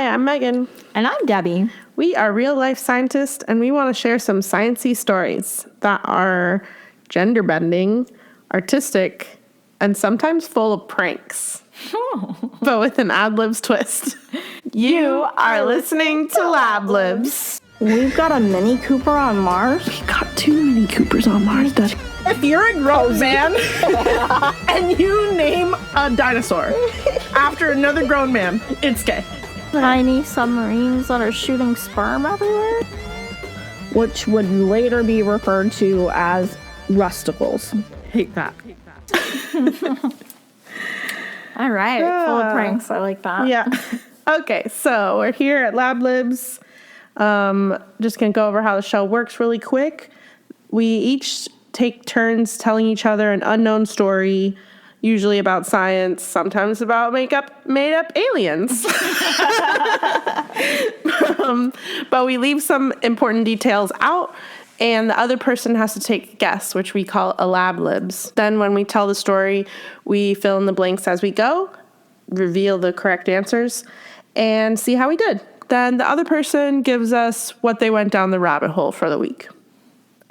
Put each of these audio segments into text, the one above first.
Hi, I'm Megan. And I'm Debbie. We are real-life scientists, and we want to share some sciencey stories that are gender-bending, artistic, and sometimes full of pranks. But with an ad-libs twist. You are listening to Lab Libs. We've got a Mini Cooper on Mars. We got 2 Mini Coopers on Mars. If you're a grown man and you name a dinosaur after another grown man, it's gay. Tiny submarines that are shooting sperm everywhere. Which would later be referred to as rusticles. Hate that. All right, full of pranks. I like that. Yeah. Okay, so we're here at Lab Libs. Just gonna go over how the show works really quick. We each take turns telling each other an unknown story, usually about science, sometimes about made up aliens. But we leave some important details out, and the other person has to take a guess, which we call a Lab Libs. Then when we tell the story, we fill in the blanks as we go, reveal the correct answers, and see how we did. Then the other person gives us what they went down the rabbit hole for the week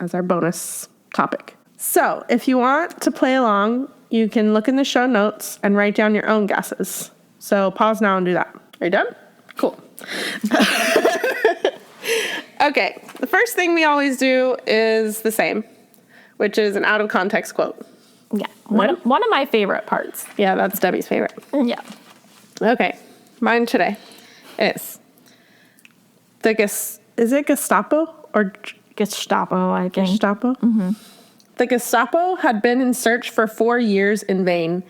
as our bonus topic. So if you want to play along, you can look in the show notes and write down your own guesses. So pause now and do that. Are you done? Cool. Okay, the first thing we always do is the same, which is an out-of-context quote. Yeah, one of my favorite parts. Yeah, that's Debbie's favorite. Yeah. Okay, mine today is is it Gestapo or Gestapo, I think. Gestapo? Mm-hmm. The Gestapo had been in search for 4 years in vain.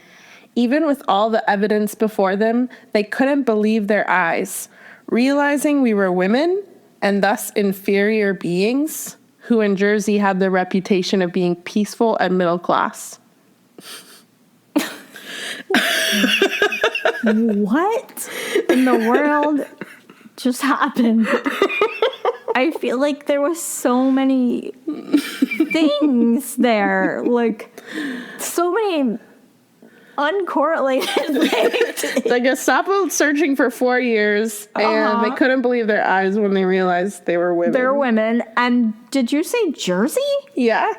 Even with all the evidence before them, they couldn't believe their eyes, realizing we were women and thus inferior beings who in Jersey had the reputation of being peaceful and middle class. What in the world just happened? I feel like there was so many things there, like so many uncorrelated things. The Gestapo searching for 4 years, and they couldn't believe their eyes when they realized they were women. They're women. And did you say Jersey? Yeah.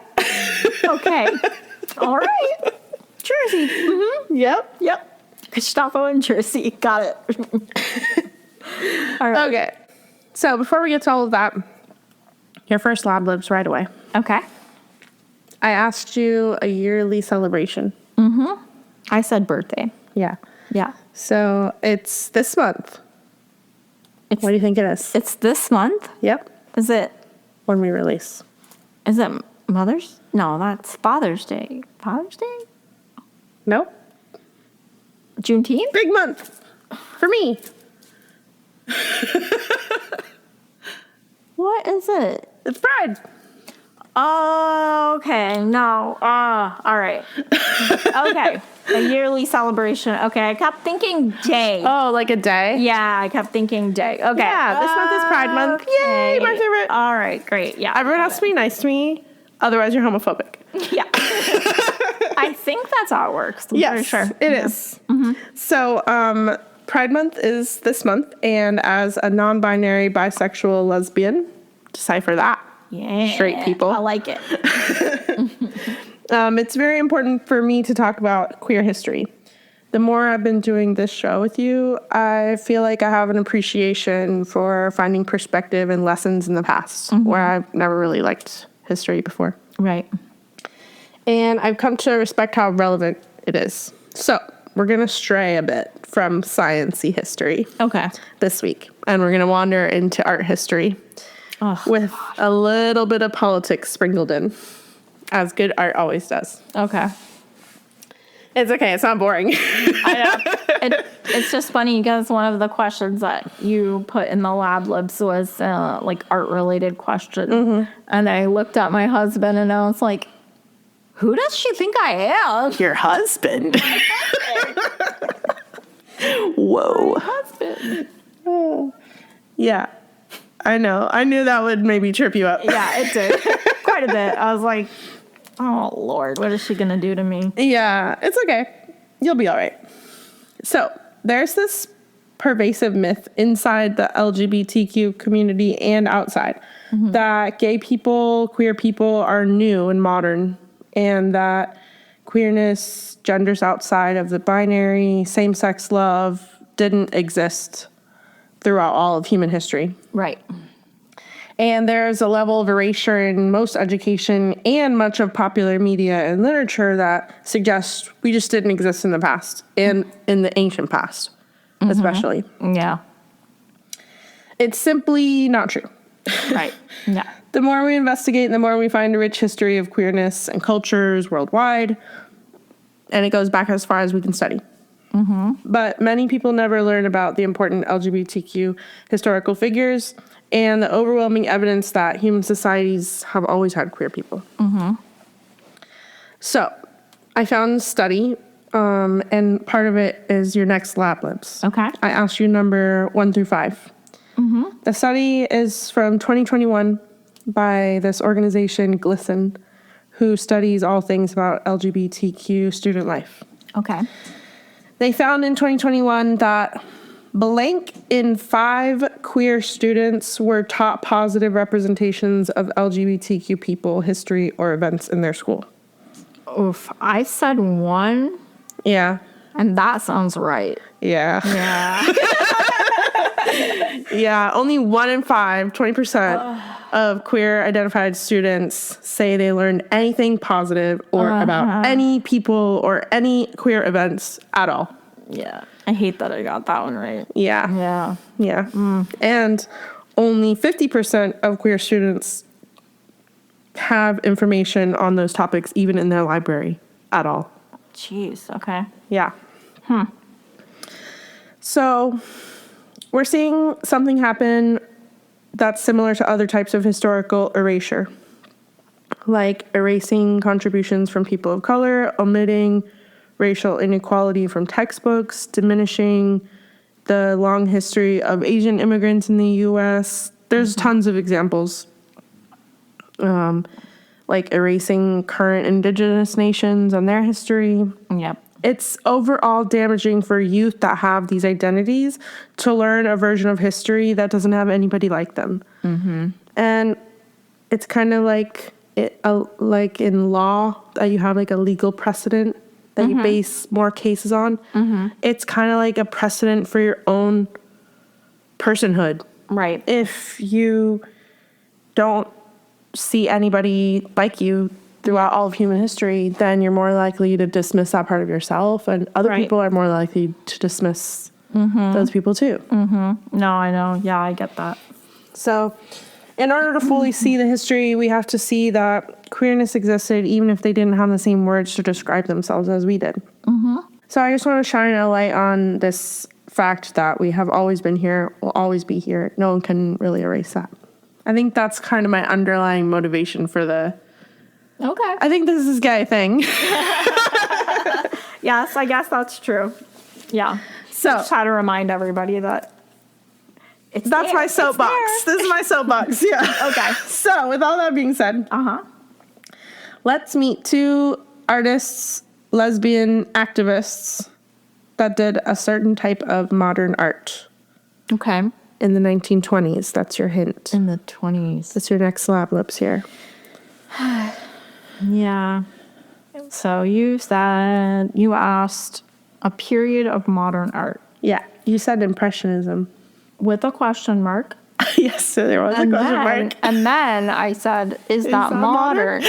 Okay. All right. Jersey. Mm-hmm. Yep. Gestapo in Jersey. Got it. All right. Okay. So before we get to all of that, your first Lab Libs right away. Okay. I asked you a yearly celebration. Mm-hmm. I said birthday. Yeah. Yeah. So it's this month. What do you think it is? It's this month? Yep. Is it? When we release. Is it Mother's? No, that's Father's Day. Father's Day? No. Juneteenth? Big month. For me. What is it? It's Pride. Oh, okay. No. All right. Okay. A yearly celebration. Okay. I kept thinking day. Oh, like a day? Yeah, I kept thinking day. Okay. Yeah, this month is Pride Month. Okay. Yay, my favorite. All right, great. Yeah. Everyone has to be nice to me, otherwise you're homophobic. Yeah. I think that's how it works. I'm pretty sure. It is. Mm-hmm. So, Pride Month is this month, and as a non-binary, bisexual, lesbian, decipher that. Yeah. Straight people. I like it. It's very important for me to talk about queer history. The more I've been doing this show with you, I feel like I have an appreciation for finding perspective and lessons in the past, where I've never really liked history before. Right. And I've come to respect how relevant it is. So we're going to stray a bit from science-y history this week. And we're going to wander into art history with a little bit of politics sprinkled in, as good art always does. Okay. It's okay. It's not boring. I know. It's just funny because one of the questions that you put in the Lab Libs was like art-related question. Mm-hmm. And I looked at my husband and I was like, who does she think I am? Your husband. Whoa. My husband. Oh. Yeah. I know. I knew that would maybe trip you up. Yeah, it did. Quite a bit. I was like, oh, Lord, what is she going to do to me? Yeah, it's okay. You'll be all right. So there's this pervasive myth inside the LGBTQ community and outside that gay people, queer people are new and modern, and that queerness, genders outside of the binary, same-sex love didn't exist throughout all of human history. Right. And there's a level of erasure in most education and much of popular media and literature that suggests we just didn't exist in the past, and in the ancient past, especially. Yeah. It's simply not true. Right. Yeah. The more we investigate, the more we find a rich history of queerness and cultures worldwide, and it goes back as far as we can study. But many people never learn about the important LGBTQ historical figures and the overwhelming evidence that human societies have always had queer people. So I found a study, and part of it is your next Lab Libs. Okay. I asked you number 1 through 5. The study is from 2021 by this organization, GLSEN, who studies all things about LGBTQ student life. Okay. They found in 2021 that blank in 5 queer students were taught positive representations of LGBTQ people, history, or events in their school. Oof. I said 1, Yeah. and that sounds right. Yeah. Yeah. Yeah. Only 1 in 5, 20% of queer identified students say they learned anything positive or about any people or any queer events at all. Yeah. I hate that I got that one right. Yeah. Yeah. Yeah. And only 50% of queer students have information on those topics, even in their library at all. Jeez. Okay. Yeah. So we're seeing something happen that's similar to other types of historical erasure, like erasing contributions from people of color, omitting racial inequality from textbooks, diminishing the long history of Asian immigrants in the U.S. There's tons of examples, like erasing current indigenous nations and their history. Yep. It's overall damaging for youth that have these identities to learn a version of history that doesn't have anybody like them. And it's kind of like in law that you have like a legal precedent that you base more cases on. It's kind of like a precedent for your own personhood. Right. If you don't see anybody like you throughout all of human history, then you're more likely to dismiss that part of yourself, and other people are more likely to dismiss those people too. No, I know. Yeah, I get that. So in order to fully see the history, we have to see that queerness existed even if they didn't have the same words to describe themselves as we did. So I just want to shine a light on this fact that we have always been here, will always be here. No one can really erase that. I think that's kind of my underlying motivation for Okay. I think this is gay thing. Yes, I guess that's true. Yeah. So Just try to remind everybody that it's that's there. my It's soapbox. there. This is my soapbox. Yeah. Okay. So with all that being said, let's meet 2 artists, lesbian activists that did a certain type of modern art Okay. in the 1920s. That's your hint. In the 20s. That's your next Lab Libs here. Yeah. So you asked a period of modern art Yeah. You said Impressionism. with a question mark. Yes, so there was a question mark. And then I said, is that modern?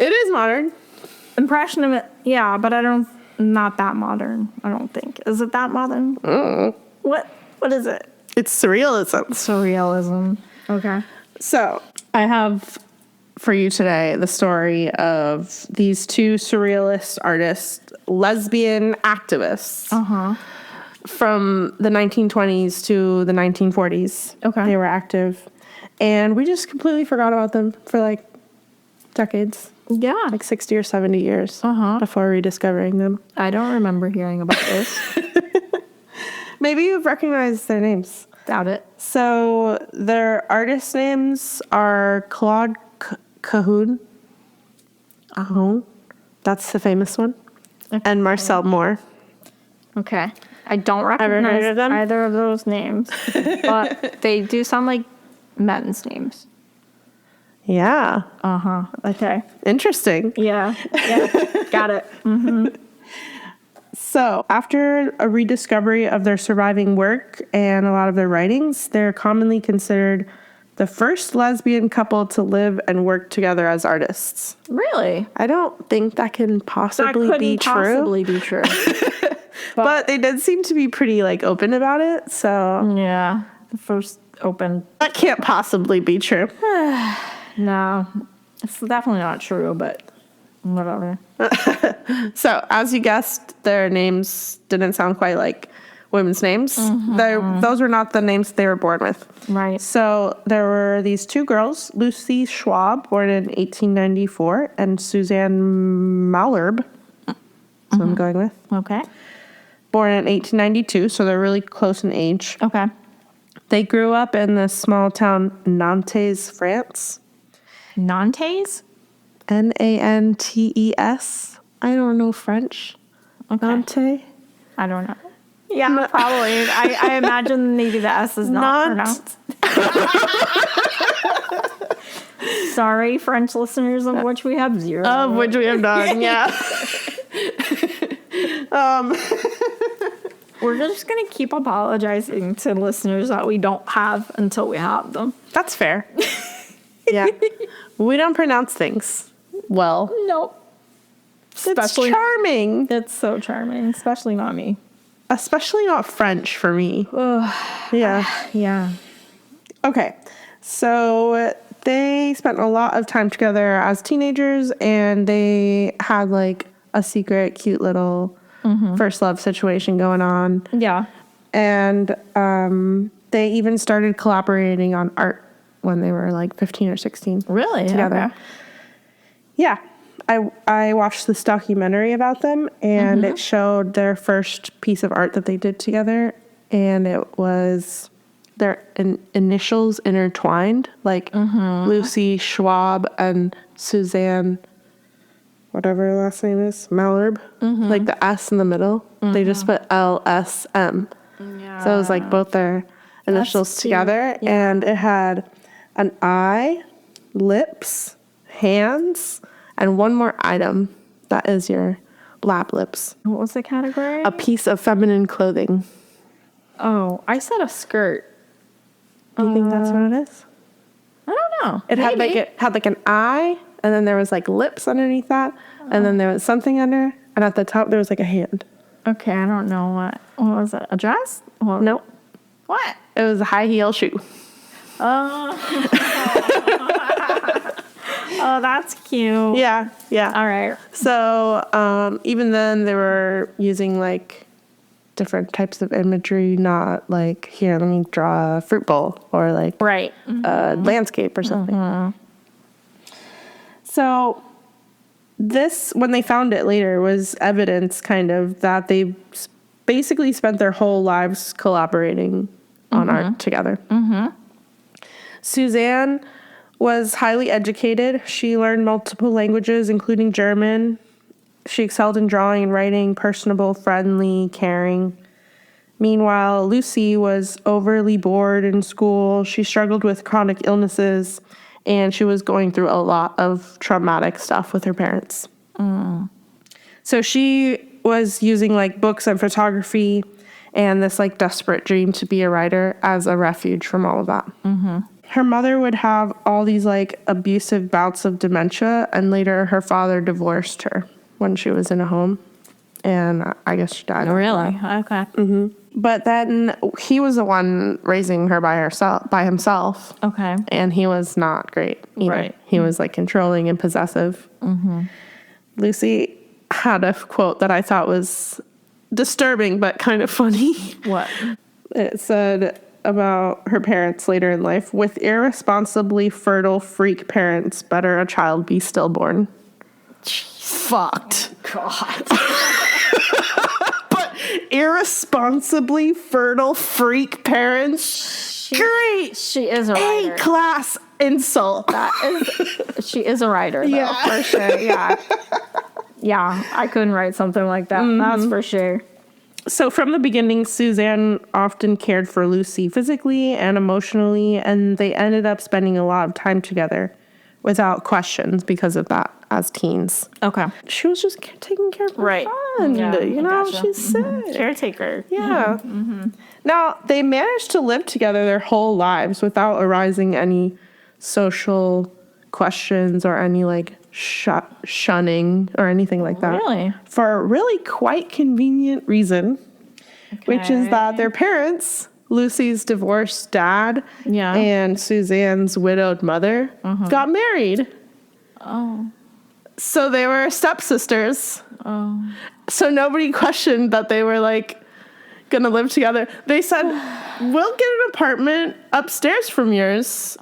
It is modern. Impression of it, yeah, but not that modern, I don't think. Is it that modern? What is it? It's surrealism. Surrealism. Okay. So I have for you today the story of these 2 surrealist artists, lesbian activists from the 1920s to the 1940s. Okay. They were active. And we just completely forgot about them for like decades, Yeah. like 60 or 70 years before rediscovering them. I don't remember hearing about this. Maybe you've recognized their names. Doubt it. So their artist names are Claude Cahun. That's the famous one. and Marcel Moore. Okay. I don't heard recognize of them? either of those names, but they do sound like men's names. Yeah. Uh-huh. Okay. Interesting. Yeah. Got it. So, after a rediscovery of their surviving work and a lot of their writings, they're commonly considered the first lesbian couple to live and work together as artists. Really? I don't think that can possibly That be couldn't true. possibly be true. But they did seem to be pretty open about it, so Yeah. The first open. that can't possibly be true. No. It's definitely not true, but whatever. So, as you guessed, their names didn't sound quite like women's names. Those were not the names they were born with. Right. So, there were these two girls, Lucy Schwab, born in 1894, and Suzanne Malherbe, so I'm going with, Okay. born in 1892, so they're really close in age. Okay. They grew up in the small town Nantes, France. Nantes? Nantes. I don't know French. Okay. Nantes. I don't know. Yeah, probably. I imagine maybe the S is not pronounced. Sorry, French listeners, of which we have zero. Of which we have none, yeah. We're just going to keep apologizing to listeners that we don't have until we have them. That's fair. Yeah. We don't pronounce things well. Nope. It's charming. It's so charming, especially not me. Especially not French for me. Yeah. Yeah. Okay. So they spent a lot of time together as teenagers, and they had a secret, cute little first love situation going on. Yeah. And they even started collaborating on art when they were 15 or 16. Really? Together. Okay. Yeah. I watched this documentary about them, and it showed their first piece of art that they did together, and it was their initials intertwined, Lucy Schwab and Suzanne, whatever her last name is, Malherbe, the S in the middle. They just put LSM. Yeah. So it was both their initials together, and it had an eye, lips, hands, and one more item. That is your Lab Libs. What was the category? A piece of feminine clothing. Oh, I said a skirt. Do you think that's what it is? I don't know. It had an eye, and then there was lips underneath that, and then there was something under, and at the top there was a hand. Okay, I don't know what was it? A dress? Well, Nope. What? It was a high heel shoe. Oh, that's cute. Yeah. All right. So even then they were using different types of imagery, not here, let me draw a fruit bowl or Right. a landscape or something. So this, when they found it later, was evidence kind of that they basically spent their whole lives collaborating on art together. Suzanne was highly educated. She learned multiple languages, including German. She excelled in drawing and writing, personable, friendly, caring. Meanwhile, Lucy was overly bored in school. She struggled with chronic illnesses, and she was going through a lot of traumatic stuff with her parents. So she was using books and photography and this desperate dream to be a writer as a refuge from all of that. Her mother would have all these abusive bouts of dementia, and later her father divorced her when she was in a home, and I guess she died. Oh, really? Okay. But then he was the one raising her by himself. Okay. And he was not great either. Right. He was controlling and possessive. Lucy had a quote that I thought was disturbing but kind of funny. What? It said about her parents later in life, with irresponsibly fertile freak parents, better a child be stillborn. Fucked. God. But irresponsibly fertile freak parents, great. She is a writer. A-class insult. She is a writer, though, Yeah. for sure. Yeah. Yeah, I couldn't write something like that. That's for sure. So from the beginning, Suzanne often cared for Lucy physically and emotionally, and they ended up spending a lot of time together without questions because of that as teens. Okay. She was just taking care of her Right. friend. Yeah, you I know, gotcha. she's sick. Caretaker. Yeah. Now, they managed to live together their whole lives without arising any social questions or any like shunning or anything like that. Really? For a really quite convenient reason, which is that Okay. their parents, Lucy's divorced dad Yeah. and Suzanne's widowed mother, got married. Oh. So they were stepsisters. Oh. So nobody questioned that they were like gonna live together. They said, we'll get an apartment upstairs from yours,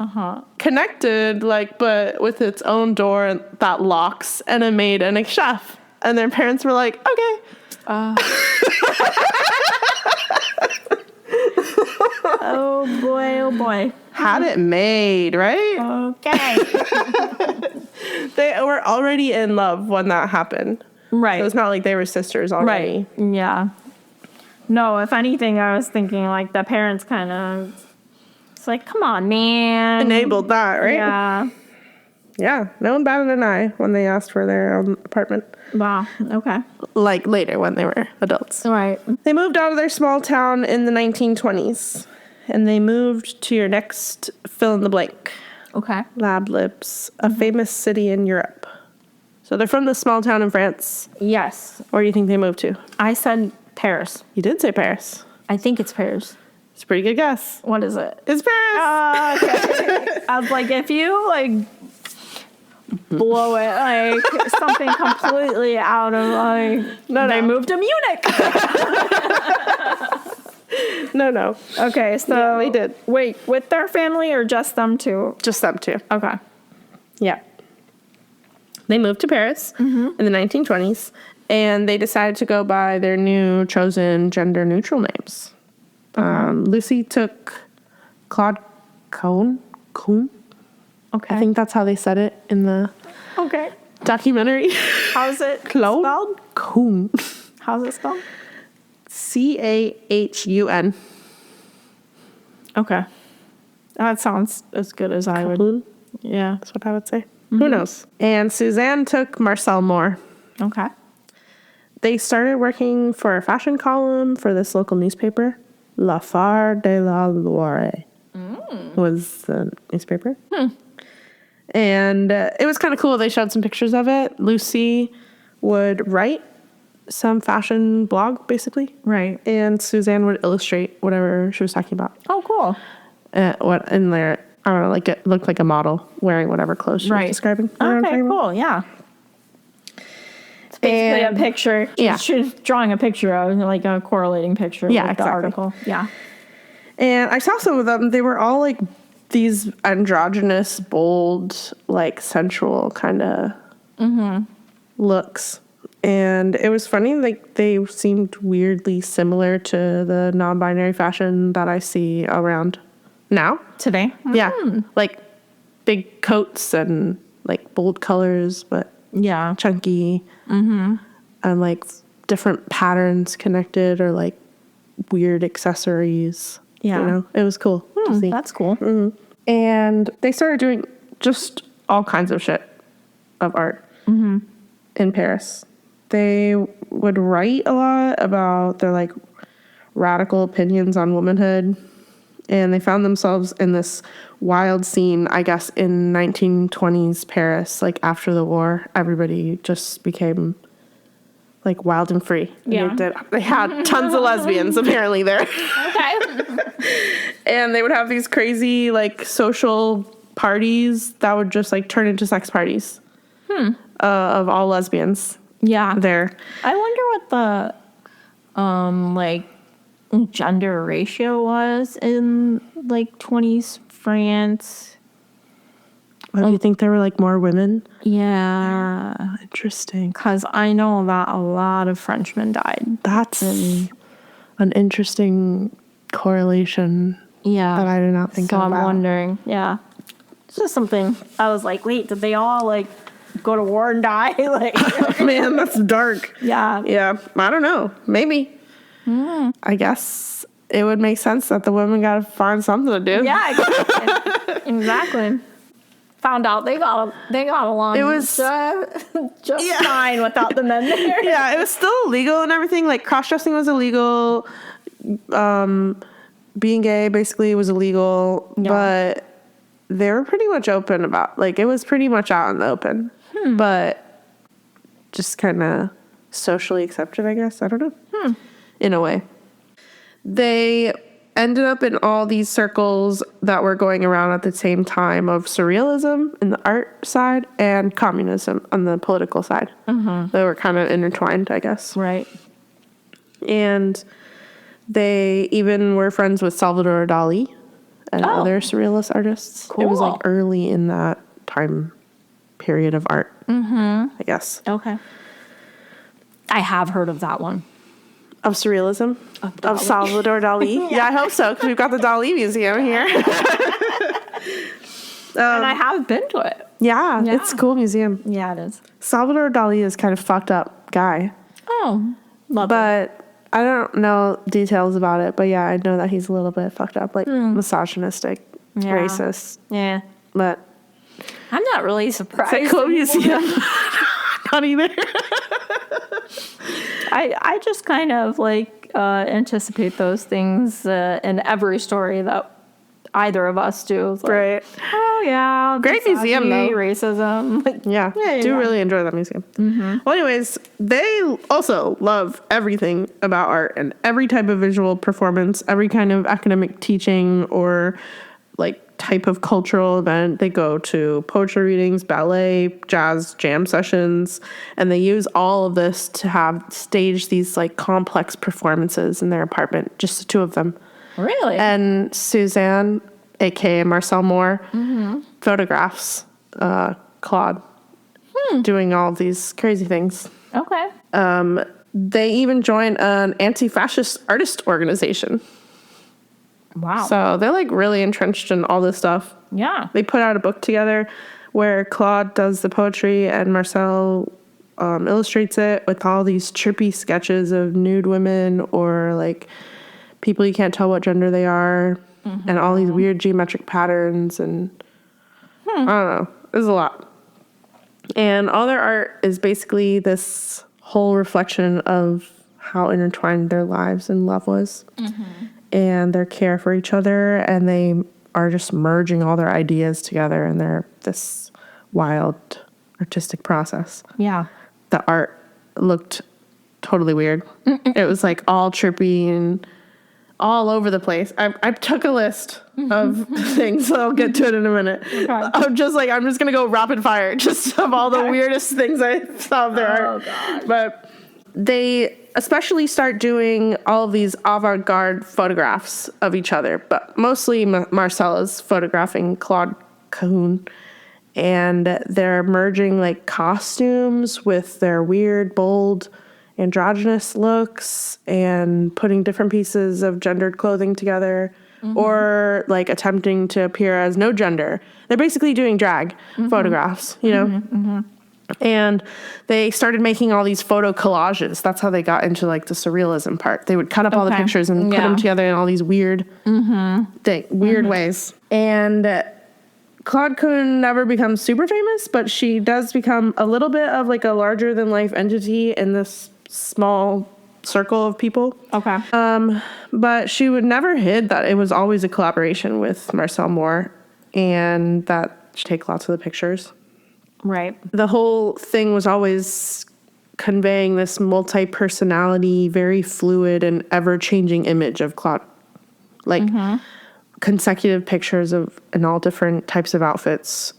connected, like, but with its own door that locks and a maid and a chef. And their parents were like, okay. Oh boy, oh boy. Had it made, right? Okay. They were already in love when that happened. Right. It was not like they were sisters already. Right. Yeah. No, if anything, I was thinking like the parents kind of, it's like, come on, man. Enabled that, right? Yeah. Yeah. No one batted an eye when they asked for their own apartment. Wow. Okay. Like later when they were adults. Right. They moved out of their small town in the 1920s. And they moved to your next fill in the blank. Okay. Lab Libs, a famous city in Europe. So they're from the small town in France. Yes. Where do you think they moved to? I said Paris. You did say Paris. I think it's Paris. It's a pretty good guess. What is it? It's Paris. Okay. I was like, if you like blow it like something completely out of like, they moved to Munich. No. Okay, so Yeah, they did. Wait, with their family or just them two? Just them two. Okay. Yeah. They moved to Paris in the 1920s, and they decided to go by their new chosen gender-neutral names. Lucy took Claude Cahun. Okay. I think that's how they said it in the Okay. documentary. How's it Claude spelled? Cahun. How's it spelled? Cahun. Okay. That sounds as good as I would. Cahun. Yeah. That's what I would say. Who knows? And Suzanne took Marcel Moore. Okay. They started working for a fashion column for this local newspaper. La Phare de la Loire was the newspaper. And it was kind of cool. They showed some pictures of it. Lucy would write some fashion blog, basically. Right. And Suzanne would illustrate whatever she was talking about. Oh, cool. What in there, I don't know, like it looked like a model wearing whatever clothes she was describing. You know what I'm Okay, talking about? cool. Yeah. It's basically And- a picture. Yeah. She's drawing a picture of like a correlating picture Yeah, with exactly. the article. Yeah. And I saw some of them. They were all like these androgynous, bold, like sensual kind of looks. And it was funny, like they seemed weirdly similar to the non-binary fashion that I see around now. Today? Yeah, like big coats and like bold colors, but Yeah. chunky, and like different patterns connected or like weird accessories. Yeah. You know, it was cool to see. That's cool. And they started doing just all kinds of shit of art in Paris. They would write a lot about their like radical opinions on womanhood. And they found themselves in this wild scene, I guess, in 1920s Paris, like after the war. Everybody just became like wild and free. And Yeah. they had tons of lesbians apparently there. Okay. And they would have these crazy like social parties that would just like turn into sex parties of all lesbians Yeah. there. I wonder what the like gender ratio was in like 20s France. Do you think there were like more women? Yeah. Interesting. Because I know that a lot of Frenchmen died. That's an interesting correlation Yeah. that I did not think so about. I'm wondering. Yeah. It's just something I was like, wait, did they all like go to war and die. Like, Man, that's dark. yeah. Yeah, I don't know. Maybe. I guess it would make sense that the women got to find something to do. Yeah, exactly. Found out they got along. It was just fine without the men there. Yeah, it was still illegal and everything. Like cross-dressing was illegal. Being gay basically was illegal, but they were pretty much open about, like, it was pretty much out in the open, but just kind of socially accepted, I guess. I don't know. In a way. They ended up in all these circles that were going around at the same time of surrealism in the art side and communism on the political side. They were kind of intertwined, I guess. Right. And they even were friends with Salvador Dali and other surrealist artists. Cool. It was like early in that time period of art, I guess. Okay. I have heard of that one. Of surrealism? Of Salvador Dali? Yeah, I hope so, because we've got the Dali Museum here. And I have been to it. Yeah, it's a cool museum. Yeah, it is. Salvador Dali is kind of fucked up guy. Oh, love it. But I don't know details about it. But yeah, I know that he's a little bit fucked up, like misogynistic, racist. Yeah. But I'm not really surprised. it's a cool museum. Not either. I just kind of like anticipate those things in every story that either of us do. It's like, Right. oh yeah, Great museum, though. racism. Like, Yeah, do really enjoy that museum. Well, anyways, they also love everything about art and every type of visual performance, every kind of academic teaching or like type of cultural event. They go to poetry readings, ballet, jazz, jam sessions, and they use all of this to have stage these like complex performances in their apartment, just the two of them. really? And Suzanne, aka Marcel Moore, photographs Claude doing all of these crazy things. Okay. They even join an anti-fascist artist organization. Wow. So they're like really entrenched in all this stuff. Yeah. They put out a book together where Claude does the poetry and Marcel illustrates it with all these trippy sketches of nude women or like people you can't tell what gender they are and all these weird geometric patterns and I don't know. There's a lot. And all their art is basically this whole reflection of how intertwined their lives and love was. And their care for each other, and they are just merging all their ideas together in this wild artistic process. Yeah. The art looked totally weird. It was like all trippy and all over the place. I took a list of things, so I'll get to it in a minute. Okay. I'm just gonna go rapid fire, just of all the weirdest things I saw of their art. God. But they especially start doing all of these avant-garde photographs of each other, but mostly Marcel is photographing Claude Cahun, and they're merging like costumes with their weird, bold, androgynous looks and putting different pieces of gendered clothing together or like attempting to appear as no gender. They're basically doing drag photographs, you know? And they started making all these photo collages. That's how they got into like the surrealism part. They would cut up all the pictures and put them together in all these weird ways. And Claude Cahun never becomes super famous, but she does become a little bit of like a larger than life entity in this small circle of people. Okay. But she would never hid that it was always a collaboration with Marcel Moore and that she take lots of the pictures. Right. The whole thing was always conveying this multi-personality, very fluid and ever-changing image of Claude. Like consecutive pictures of in all different types of outfits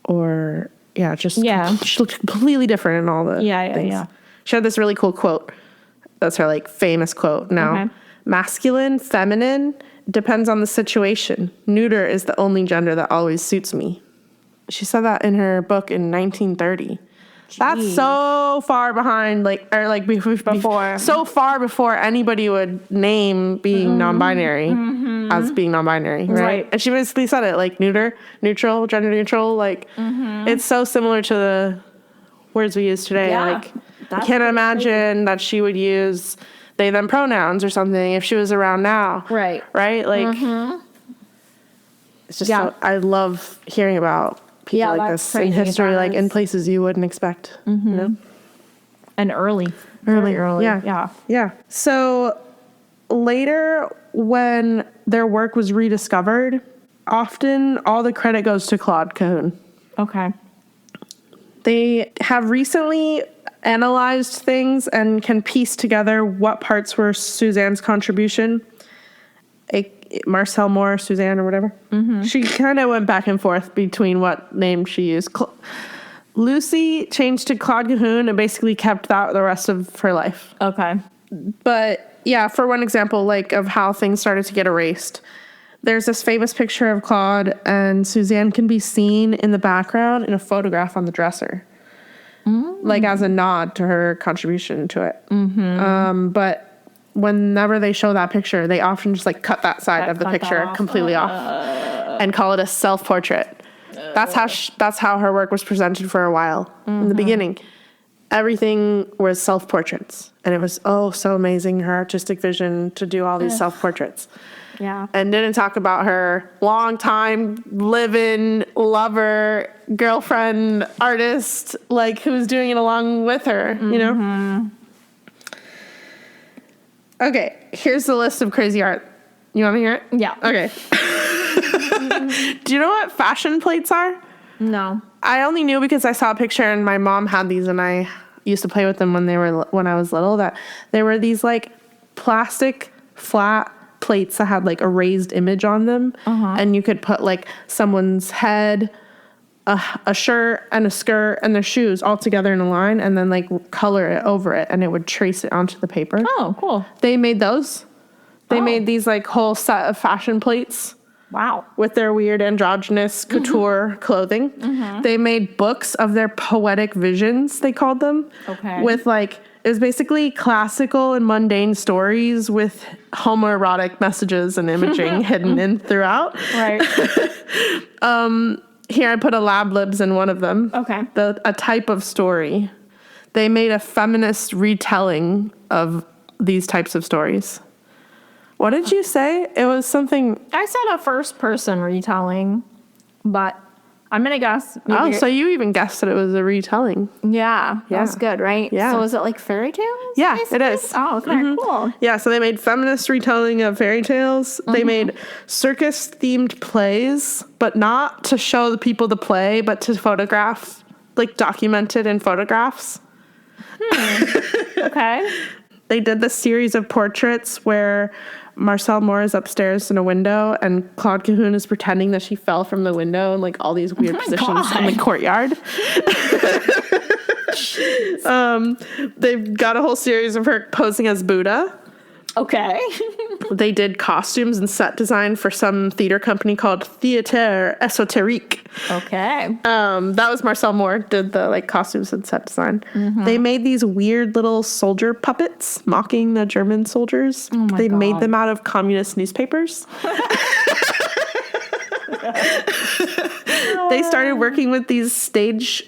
or she looked completely different in all the things. She had this really cool quote. That's her like famous quote now. Masculine, feminine, depends on the situation. Neuter is the only gender that always suits me. She said that in her book in 1930. Jeez. That's so far behind, before. So far before anybody would name being non-binary as being non-binary, right? And she basically said it like neuter, neutral, gender neutral. Like it's so similar to words we use today. Yeah, Like, I that's can't pretty imagine that she would use they, them pronouns or something if she was around now. Right. Right? Like, it's just Yeah. so, I love hearing about people Yeah, like that's this in crazy. history, That like in is- places you wouldn't expect. You know? And early. Very early. Yeah. Yeah. Yeah. So later, when their work was rediscovered, often all the credit goes to Claude Cahun. Okay. They have recently analyzed things and can piece together what parts were Suzanne's contribution. Marcel Moore, Suzanne, or whatever. She kind of went back and forth between what name she used. Lucy changed to Claude Cahun and basically kept that the rest of her life. Okay. But yeah, for one example, like of how things started to get erased, there's this famous picture of Claude and Suzanne can be seen in the background in a photograph on the dresser, like as a nod to her contribution to it. But whenever they show that picture, they often just like cut that side of the cut that picture off. completely off and call it a self-portrait. That's how her work was presented for a while in the beginning. Everything was self-portraits, and it was so amazing, her artistic vision to do all these self-portraits. Yeah. And didn't talk about her long-time live-in lover, girlfriend, artist, like who's doing it along with her, you know? Okay, here's the list of crazy art. You want to hear it? Yeah. Okay. Do you know what fashion plates are? No. I only knew because I saw a picture and my mom had these and I used to play with them when I was little, that there were these like plastic flat plates that had like a raised image on them, and you could put like someone's head, a shirt and a skirt and their shoes all together in a line and then like color it over it and it would trace it onto the paper. Oh, cool. They made those. They made these like whole set of fashion plates. Wow. With their weird androgynous couture clothing. They made books of their poetic visions, they called them. Okay. With like, it was basically classical and mundane stories with homoerotic messages and imaging hidden in throughout. Right. Here I put a Lab Libs in one of them. Okay. A type of story. They made a feminist retelling of these types of stories. What did you say? It was something. I said a first person retelling, but I'm going to guess. Oh, so you even guessed that it was a retelling. Yeah. That's Yeah. good, right? Yeah. So is it like fairy tales? Yeah, basically? it is. Oh, okay. Cool. Yeah, so they made feminist retelling of fairy tales. They made circus-themed plays, but not to show the people the play, but to photograph, like documented in photographs. Okay. They did this series of portraits where Marcel Moore is upstairs in a window and Claude Cahun is pretending that she fell from the window in like all these weird positions in the courtyard. They've got a whole series of her posing as Buddha. Okay. They did costumes and set design for some theater company called Theater Esoterique. Okay. That was Marcel Moore did the like costumes and set design. They made these weird little soldier puppets mocking the German soldiers. Oh my they God. made them out of communist newspapers. They started working with these stage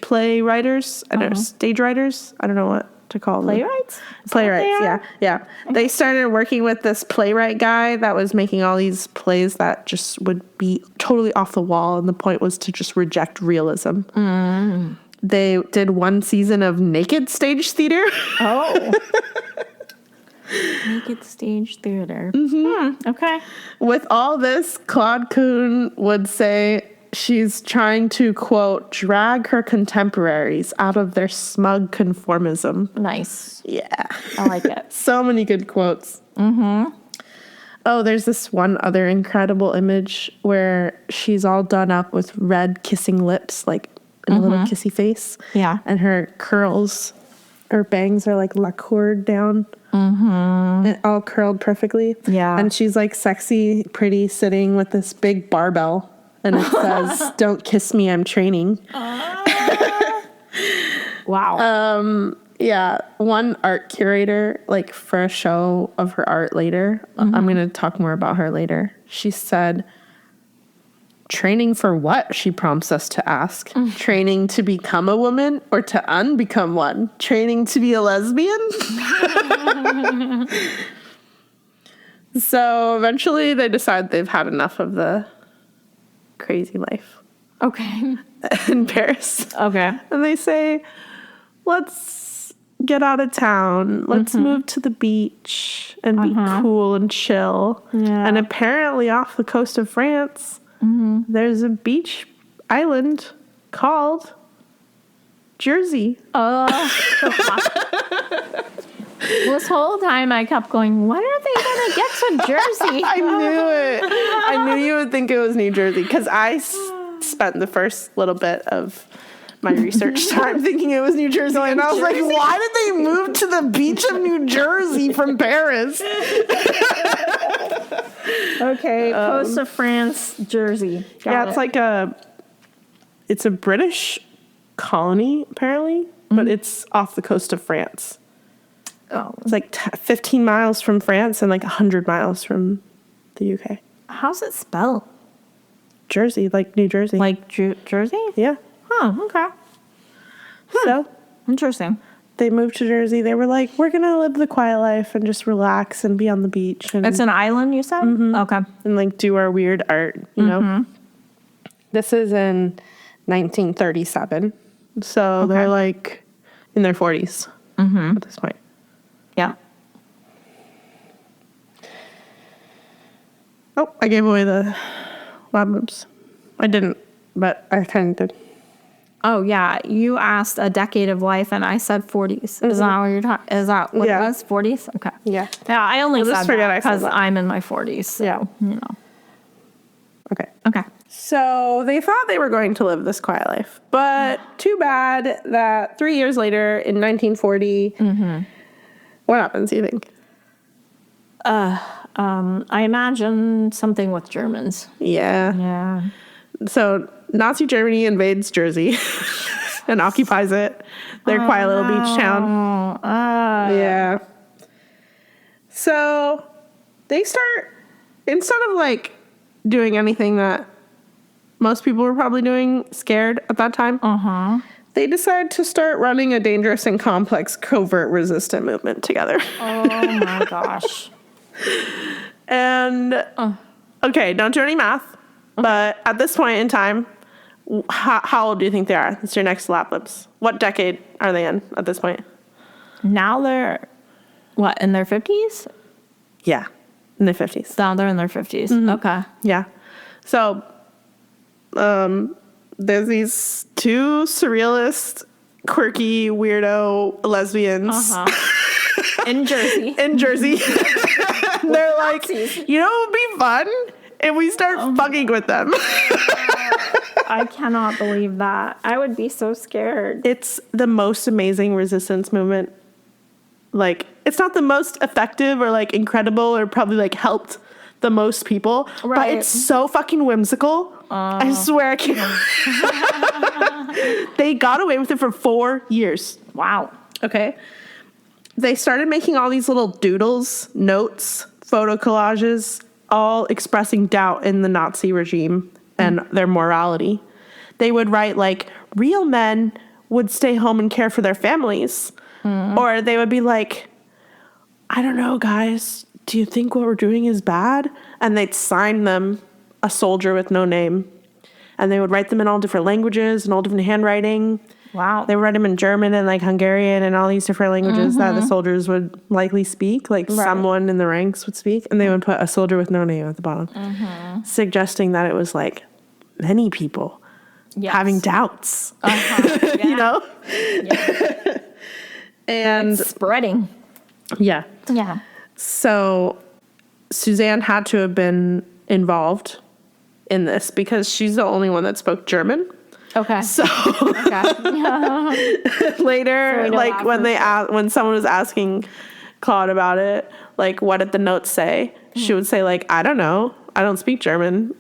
play writers. Stage writers. I don't know what to call them. Playwrights? Playwrights, yeah. They started working with this playwright guy that was making all these plays that just would be totally off the wall, and the point was to just reject realism. They did one season of naked stage theater. Oh. Naked stage theater. Okay. With all this, Claude Cahun would say she's trying to, quote, drag her contemporaries out of their smug conformism. Nice. Yeah. I like it. So many good quotes. Oh, there's this one other incredible image where she's all done up with red kissing lips, like in a little kissy face. Yeah. And her curls, her bangs are like lacquered down. And all curled perfectly. Yeah. And she's like sexy, pretty, sitting with this big barbell. And it says, "Don't kiss me, I'm training." Wow. Yeah, one art curator, like for a show of her art later, I'm going to talk more about her later. She said, Training for what? She prompts us to ask. Training to become a woman or to unbecome one? Training to be a lesbian? So eventually they decide they've had enough of the crazy life Okay. in Paris. Okay. And they say, let's get out of town. Let's move to the beach and be cool and chill. Yeah. And apparently off the coast of France, there's a beach island called Jersey. This whole time I kept going, when are they going to get to Jersey? I knew it. I knew you would think it was New Jersey because I spent the first little bit of my research time thinking it was New Jersey. And I was like, why did they move to the beach of New Jersey from Paris? Okay, coast of France, Jersey. Got It's like it's a British colony, apparently, but it's off the coast of France. Oh. It's like 15 miles from France and like 100 miles from the UK. How's it spelled? Jersey, like New Jersey. Like Jersey? Yeah. Huh, okay. So Interesting. they moved to Jersey. They were like, we're going to live the quiet life and just relax and be on the beach. And, It's an island, you said? Okay. and like do our weird art, you know? This is in 1937. So they're like in their 40s at this point. Yeah. Oh, I gave away the Lab Libs. I didn't, but I kind of did. Oh, yeah. You asked a decade of life, and I said 40s. Is that what you're talking? Is that what it was? 40s? Okay. Yeah. Yeah, I only just said forget that I said because that. I'm in my 40s. So, Yeah. you know. Okay. Okay. So they thought they were going to live this quiet life, but too bad that 3 years later in 1940, what happens, do you think? I imagine something with Germans. Yeah. Yeah. So Nazi Germany invades Jersey and occupies it. Their quiet little beach town. Yeah. So they start, instead of like doing anything that most people were probably doing, scared at that time, they decide to start running a dangerous and complex covert resistant movement together. Oh my gosh. And, okay, don't do any math, but at this point in time, how old do you think they are? It's your next Lab Libs. What decade are they in at this point? Now they're, what, in their 50s? Yeah, in their 50s. Now they're in their 50s. Okay. Yeah. So, there's these two surrealist, quirky, weirdo lesbians In Jersey. in Jersey. They're like, you know what would be fun? If we start fucking with them. I cannot believe that. I would be so scared. It's the most amazing resistance movement. Like, it's not the most effective or like incredible or probably like helped the most people, but Right. it's so fucking whimsical. I swear I can't. They got away with it for 4 years. Wow. Okay. They started making all these little doodles, notes, photo collages, all expressing doubt in the Nazi regime and their morality. They would write like, real men would stay home and care for their families. Or they would be like, I don't know, guys, do you think what we're doing is bad? And they'd sign them a soldier with no name. And they would write them in all different languages and all different handwriting. Wow. They would write them in German and like Hungarian and all these different languages that the soldiers would likely speak, like someone in the ranks would speak. And they would put a soldier with no name at the bottom, suggesting that it was like many people having doubts, you know? Yeah. And Spreading. yeah. Yeah. So Suzanne had to have been involved in this because she's the only one that spoke German. Okay. So Okay. later, So we know like that when for when someone was asking Claude about it, like what did the notes say? She would say like, I don't know. I don't speak German.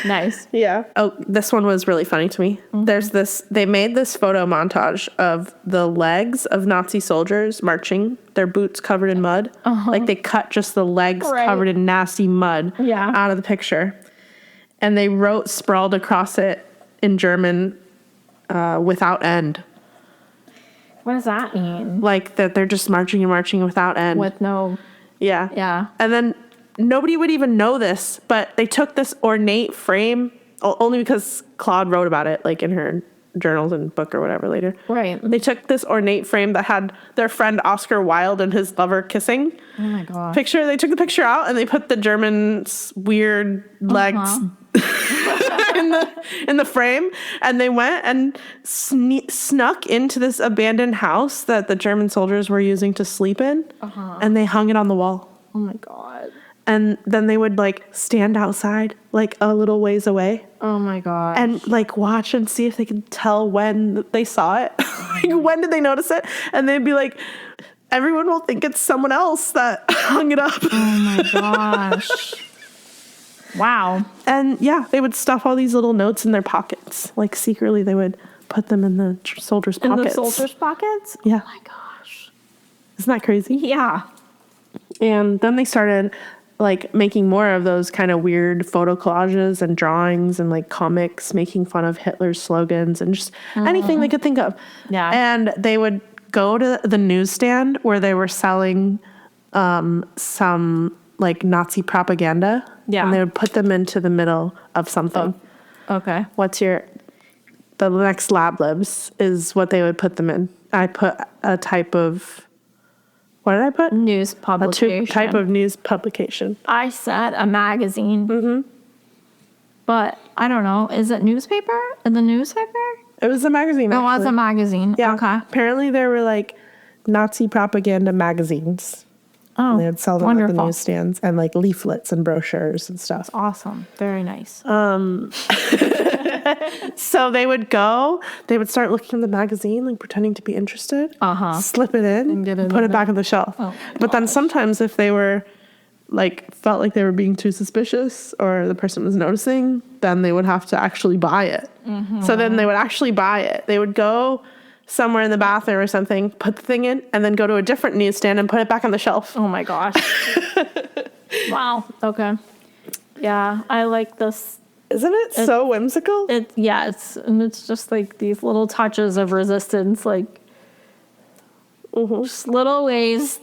Nice. Yeah. Oh, this one was really funny to me. They made this photo montage of the legs of Nazi soldiers marching, their boots covered in mud. Like they cut just the legs Right. covered in nasty mud Yeah. out of the picture. And they wrote sprawled across it in German, without end. What does that mean? Like that they're just marching and marching without end. With no... Yeah. Yeah. And then nobody would even know this, but they took this ornate frame, only because Claude wrote about it, like in her journals and book or whatever later. Right. They took this ornate frame that had their friend Oscar Wilde and his lover kissing. Oh my gosh. Picture. They took the picture out and they put the German's weird legs in the frame, and they went and snuck into this abandoned house that the German soldiers were using to sleep in, and they hung it on the wall. Oh my God. And then they would like stand outside like a little ways away Oh my God. and like watch and see if they could tell when they saw it. Like, when did they notice it? And they'd be like, everyone will think it's someone else that hung it up. Oh my gosh. Wow. And yeah, they would stuff all these little notes in their pockets. Like secretly they would put them in the soldiers' In pockets. the soldiers' pockets? Yeah. Oh my gosh. Isn't that crazy? Yeah. And then they started like making more of those kind of weird photo collages and drawings and like comics making fun of Hitler's slogans and just anything they could think of. Yeah. And they would go to the newsstand where they were selling some like Nazi propaganda. Yeah. And they would put them into the middle of something. Okay. The next Lab Libs is what they would put them in. I put a type of, what did I put? News publication. A type of news publication. I said a magazine. Mm-hmm. But I don't know. Is it newspaper? In the newspaper? It was a magazine. It was a magazine. Yeah. Okay. Apparently there were like Nazi propaganda magazines. Oh, And they would sell them wonderful. at the newsstands and like leaflets and brochures and stuff. Awesome. Very nice. So they would start looking in the magazine, like pretending to be interested. Slip it in and get it put in it back on the shelf. Oh, but then sometimes if they were like felt like they were being too suspicious or the person was noticing, then they would have to actually buy it. So then they would actually buy it. They would go somewhere in the bathroom or something, put the thing in, and then go to a different newsstand and put it back on the shelf. Oh my gosh. Wow. Okay. Yeah, I like this. Isn't it so whimsical? It's just like these little touches of resistance, like just little ways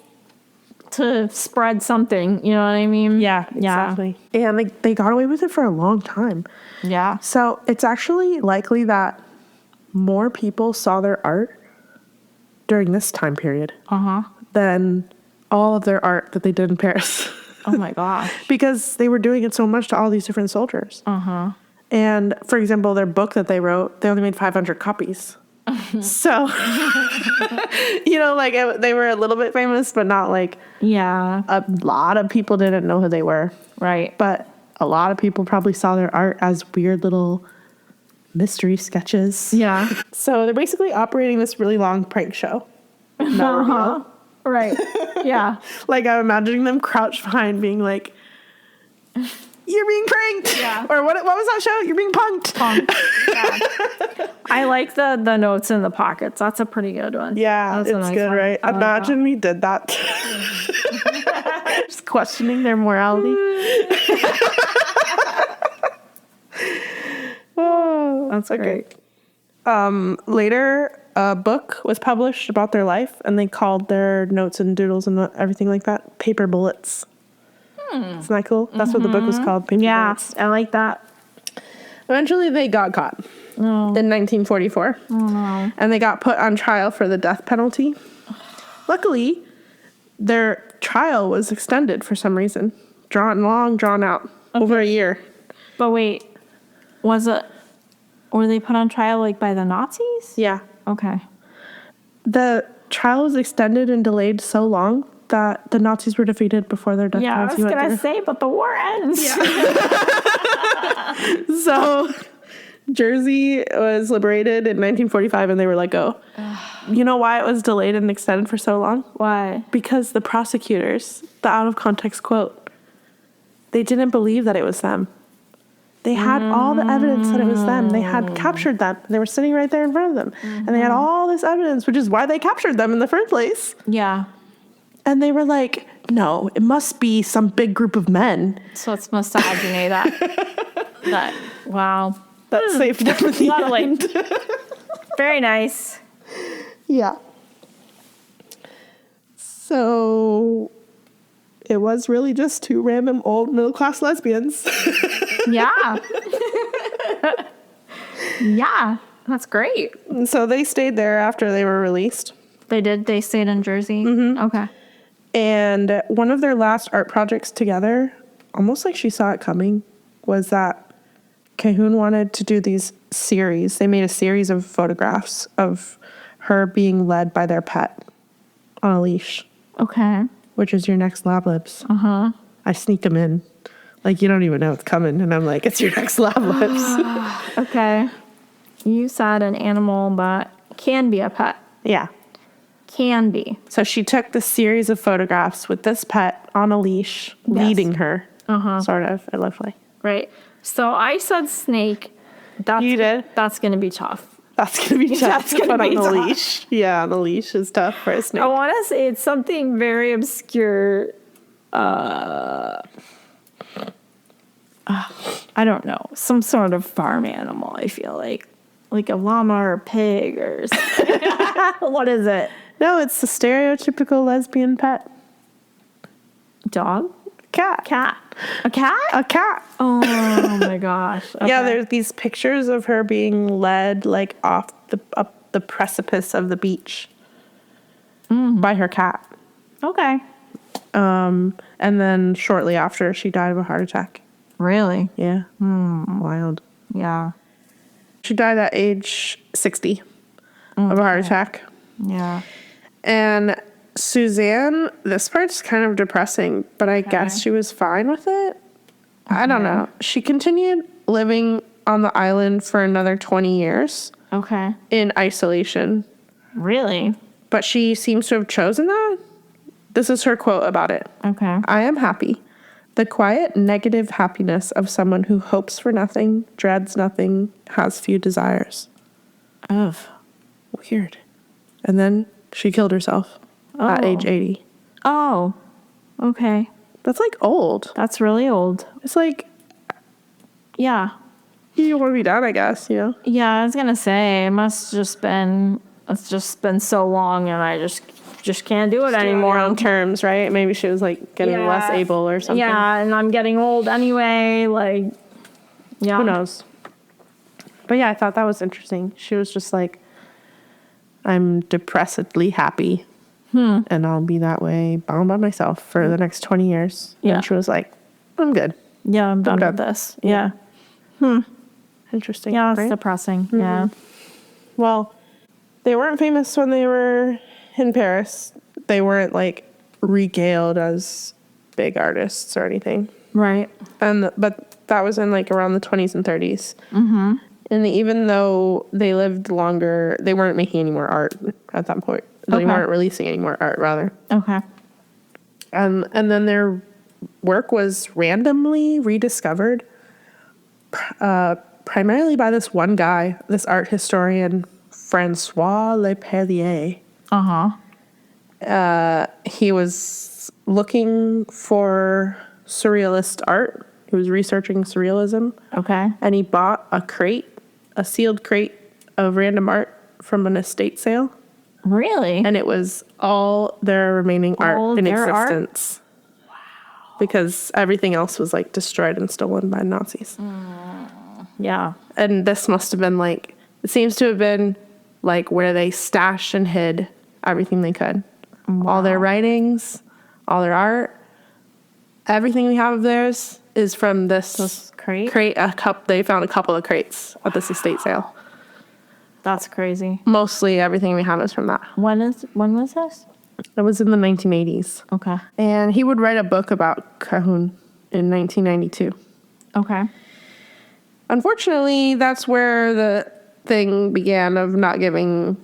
to spread something. You know what I mean? Yeah, exactly. And they got away with it for a long time. Yeah. So it's actually likely that more people saw their art during this time period than all of their art that they did in Paris. Oh my gosh. Because they were doing it so much to all these different soldiers. And for example, their book that they wrote, they only made 500 copies. So, like they were a little bit famous, but not like a lot of people didn't know who they were. Right. But a lot of people probably saw their art as weird little mystery sketches. Yeah. So they're basically operating this really long prank show. No reveal. Right. Yeah. Like I'm imagining them crouched behind being like, you're being pranked. Yeah. Or what was that show? You're being punked. Yeah. I like the notes in the pockets. That's a pretty good one. Yeah, That's a it's nice good, one. right? I like Imagine we did that. Just questioning their morality. Oh, That's great. Later, a book was published about their life, and they called their notes and doodles and everything like that paper bullets. Isn't that cool? That's what the book was called, paper bullets. I like that. Eventually, they got caught in 1944. Oh, no. And they got put on trial for the death penalty. Luckily, their trial was extended for some reason. Drawn out, over a year. But wait, were they put on trial like by the Nazis? Yeah. Okay. The trial was extended and delayed so long that the Nazis were defeated before their death Yeah, I was penalty going to went say, but the war ends. through. So Jersey was liberated in 1945 and they were let go. You know why it was delayed and extended for so long? Why? Because the prosecutors, the out of context quote, they didn't believe that it was them. They had all the evidence that it was them. They had captured them. They were sitting right there in front of them. And they had all this evidence, which is why they captured them in the first place. Yeah. And they were like, no, it must be some big group of men. So it's misogyny that. Wow. That saved them at the Lovely. end. Very nice. Yeah. So it was really just two random old middle-class lesbians. Yeah. Yeah. That's great. And so they stayed there after they were released. They did? They stayed in Jersey? Mm-hmm. Okay. And one of their last art projects together, almost like she saw it coming, was that Cahun wanted to do these series. They made a series of photographs of her being led by their pet on a leash, Okay. which is your next Lab Libs. Uh-huh. I sneaked them in. Like, you don't even know it's coming. And I'm like, it's your next Lab Libs. Okay. You said an animal, but can be a pet. Yeah. Can be. So she took this series of photographs with this pet on a leash, leading her, sort of, it looked like. Right. So I said snake. You did? That's going to be tough. That's going to be tough That's to gonna put on be the tough. leash. Yeah, on the leash is tough for a snake. I want to say it's something very obscure. I don't know. Some sort of farm animal, I feel like. Like a llama or a pig or something. What is it? No, it's the stereotypical lesbian pet. Dog? Cat. Cat. A cat? A cat. Oh my gosh. Yeah, Okay. there's these pictures of her being led like up the precipice of the beach by her cat. Okay. And then shortly after, she died of a heart attack. Really? Yeah. Wild. Yeah. She died at age 60 of a heart attack. Yeah. And Suzanne, this part's kind of depressing, but I guess she was fine with it. I don't know. She continued living on the island for another 20 years Okay. in isolation, Really? but she seems to have chosen that. This is her quote about it. Okay. I am happy. The quiet, negative happiness of someone who hopes for nothing, dreads nothing, has few desires. Ugh. Weird. And then she killed herself at age 80. Oh. Okay. That's like old. That's really old. It's like, Yeah. you want to be done, I guess, you know? Yeah, I was gonna say it's just been so long and I just can't do it anymore. On terms, right? Maybe she was like getting less able or something. Yeah, and I'm getting old anyway, like yeah. Who knows? But yeah, I thought that was interesting. She was just like, I'm depressedly happy. And I'll be that way bound by myself for the next 20 years. Yeah. And she was like, I'm good. Yeah, I'm done done. with this. Yeah. Interesting. Yeah, it's right? depressing. Yeah. Well, they weren't famous when they were in Paris. They weren't like regaled as big artists or anything. Right. But that was in like around the 20s and 30s. Mm-hmm. And even though they lived longer, they weren't making any more art at that point. They weren't releasing any more art, rather. Okay. And then their work was randomly rediscovered, primarily by this one guy, this art historian, Francois Leperrier. He was looking for surrealist art. He was researching surrealism. Okay. And he bought a sealed crate of random art from an estate sale. Really? And it was all their remaining art in their art? existence. Wow. Because everything else was like destroyed and stolen by Nazis. Yeah. And this must have been like, it seems to have been like where they stashed and hid everything they could. Wow. All their writings, all their art, everything we have of theirs is from this crate? They found a couple of crates at this estate sale. That's crazy. Mostly everything we have is from that. When was this? It was in the 1980s. Okay. And he would write a book about Cahun in 1992. Okay. Unfortunately, that's where the thing began of not giving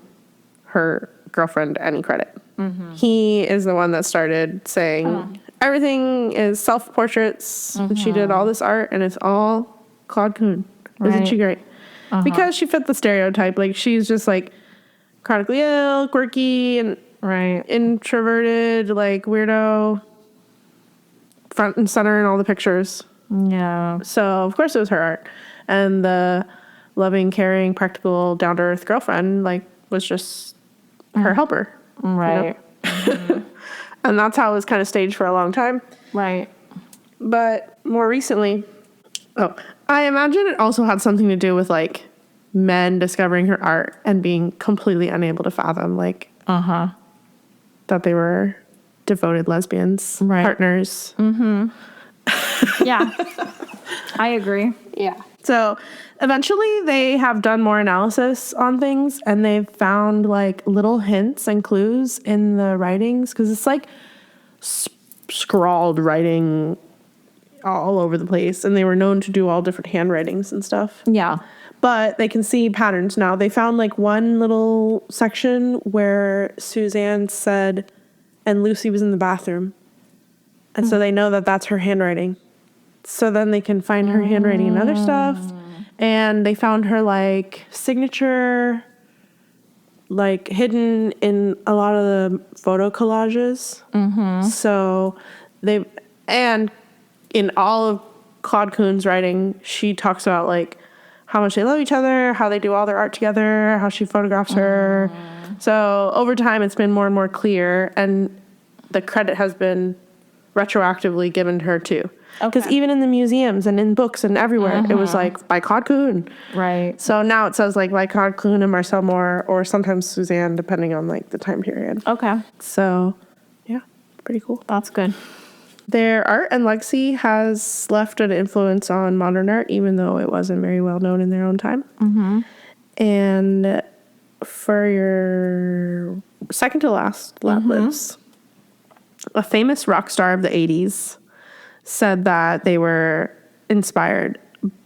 her girlfriend any credit. Mm-hmm. He is the one that started saying everything is self-portraits. And she did all this art, and it's all Claude Cahun. Isn't she great? Because she fit the stereotype. Like, she's just like chronically ill, quirky, and introverted, like weirdo, front and center in all the pictures. Yeah. So, of course, it was her art. And the loving, caring, practical, down-to-earth girlfriend, like, was just her helper. Right. And that's how it was kind of staged for a long time. Right. But more recently, I imagine it also had something to do with, like, men discovering her art and being completely unable to fathom, like, that they were devoted lesbians, partners. Yeah. I agree. Yeah. So eventually they have done more analysis on things, and they've found like little hints and clues in the writings, because it's like scrawled writing all over the place, and they were known to do all different handwritings and stuff. Yeah. But they can see patterns now. They found like one little section where Suzanne said, and Lucy was in the bathroom. And so they know that that's her handwriting. So then they can find her handwriting and other stuff. And they found her like signature, like hidden in a lot of the photo collages. So and in all of Claude Cahun's writing, she talks about like how much they love each other, how they do all their art together, how she photographs her. So over time, it's been more and more clear, and the credit has been retroactively given to her too. Because even in the museums and in books and everywhere, it was like by Claude Cahun. Right. So now it says like by Claude Cahun and Marcel Moore, or sometimes Suzanne, depending on like the time period. Okay. So yeah, pretty cool. That's good. Their art and legacy has left an influence on modern art, even though it wasn't very well known in their own time. And for your second to last, Lab Libs, a famous rock star of the 80s said that they were inspired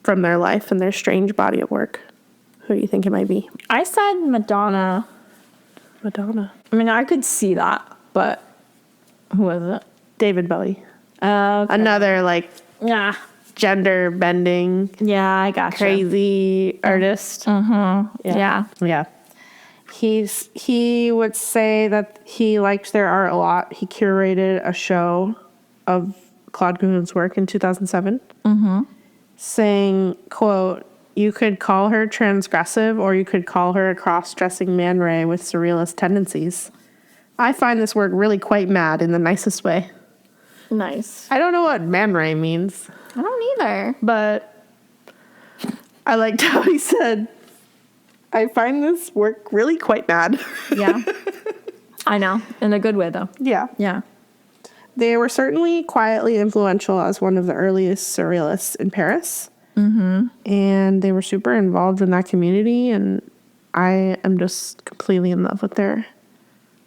from their life and their strange body of work. Who do you think it might be? I said Madonna. Madonna. I mean, I could see that, but who was it? David Bowie. Okay. Another like Yeah. gender bending, Yeah, I gotcha. crazy artist. Yeah. Yeah. He would say that he liked their art a lot. He curated a show of Claude Cahun's work in 2007, saying, quote, "You could call her transgressive, or you could call her a cross-dressing man ray with surrealist tendencies. I find this work really quite mad in the nicest way." Nice. I don't know what man ray means, I don't either. but I liked how he said, "I find this work really quite mad." Yeah. I know. In a good way, though. Yeah. Yeah. They were certainly quietly influential as one of the earliest surrealists in Paris. And they were super involved in that community, and I am just completely in love with their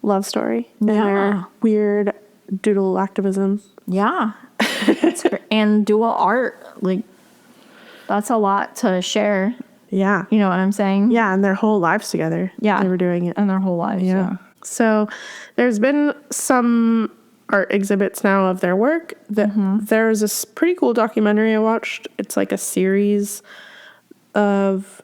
love story and their weird doodle activism. Yeah. That's great. And dual art. Like, that's a lot to share. Yeah. You know what I'm saying? Yeah, and their whole lives together. Yeah. They were doing it. And their whole lives. Yeah. So there's been some art exhibits now of their work. There's this pretty cool documentary I watched. It's like a series of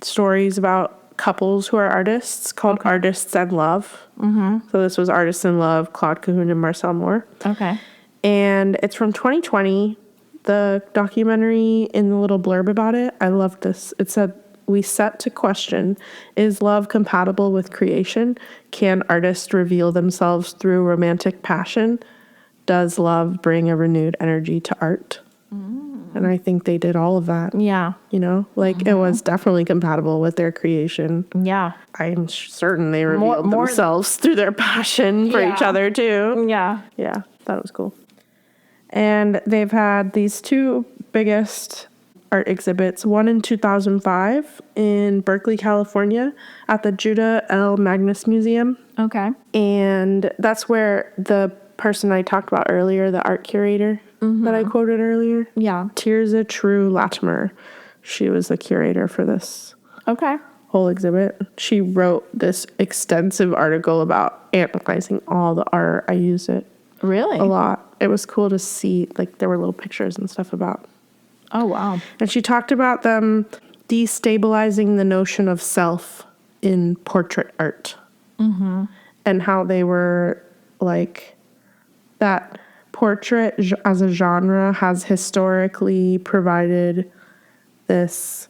stories about couples who are artists called Artists and Love. So this was Artists in Love, Claude Cahun and Marcel Moore. Okay. And it's from 2020. The documentary, in the little blurb about it, I loved this. It said, "We set to question, is love compatible with creation? Can artists reveal themselves through romantic passion? Does love bring a renewed energy to art?" And I think they did all of that. Yeah. You know, like it was definitely compatible with their creation. Yeah. I'm certain they revealed more themselves through their passion for each other too. Yeah. Yeah, thought it was cool. And they've had these two biggest art exhibits, one in 2005 in Berkeley, California at the Judah L. Magnus Museum. Okay. And that's where the person I talked about earlier, the art curator that I quoted earlier, Yeah. Tirza True Latimer, she was the curator for this Okay. whole exhibit. She wrote this extensive article about analyzing all the art. I used it Really? a lot. It was cool to see, like, there were little pictures and stuff about. Oh, wow. And she talked about them destabilizing the notion of self in portrait art. And how they were, like, that portrait as a genre has historically provided this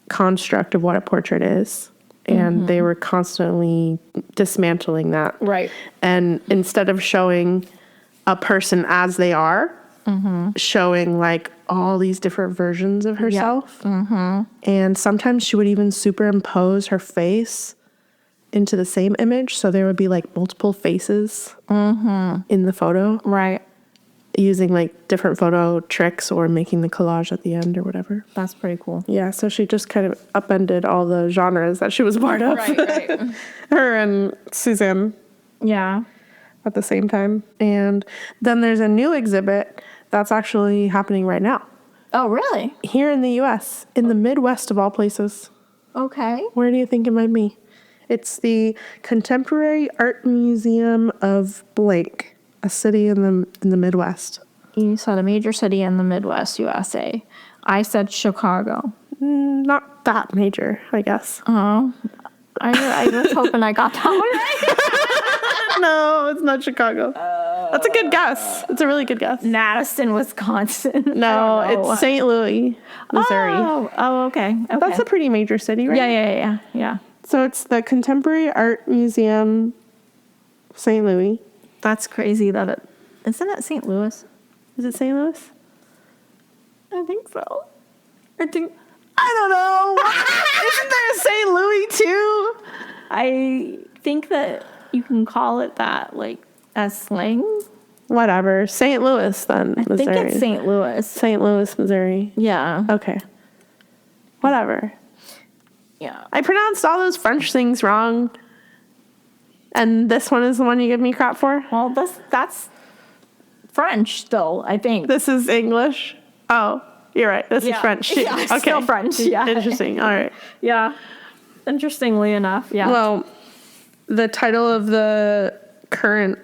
construct of what a portrait is. And they were constantly dismantling that. Right. And instead of showing a person as they are, showing like all these different versions of herself. And sometimes she would even superimpose her face into the same image. So there would be like multiple faces in the photo. Right. Using like different photo tricks or making the collage at the end or whatever. That's pretty cool. Yeah, so she just kind of upended all the genres that she was part of. Right. Her and Suzanne Yeah. at the same time. And then there's a new exhibit that's actually happening right now. Oh, really? Here in the U.S., in the Midwest of all places. Okay. Where do you think it might be? It's the Contemporary Art Museum of blank, a city in the Midwest. You said a major city in the Midwest, USA. I said Chicago. Not that major, I guess. Oh. I was hoping I got that one right. No, it's not Chicago. That's a good guess. It's a really good guess. Madison, Wisconsin. No, it's St. Louis, Missouri. Oh, okay. That's a pretty major city, right? Yeah. So it's the Contemporary Art Museum, St. Louis. That's crazy that it... Isn't it St. Louis? Is it St. Louis? I think so. I don't know. Isn't there a St. Louis too? I think that you can call it that, like, as slang. Whatever. St. Louis, then, I Missouri. think it's St. Louis. St. Louis, Missouri. Yeah. Okay. Whatever. Yeah. I pronounced all those French things wrong. And this one is the one you give me crap for? Well, that's French still, I think. This is English? Oh, you're right. This is French. Yeah, okay. still French. Yeah. Interesting. All right. Yeah. Interestingly enough, yeah. Well, the title of the current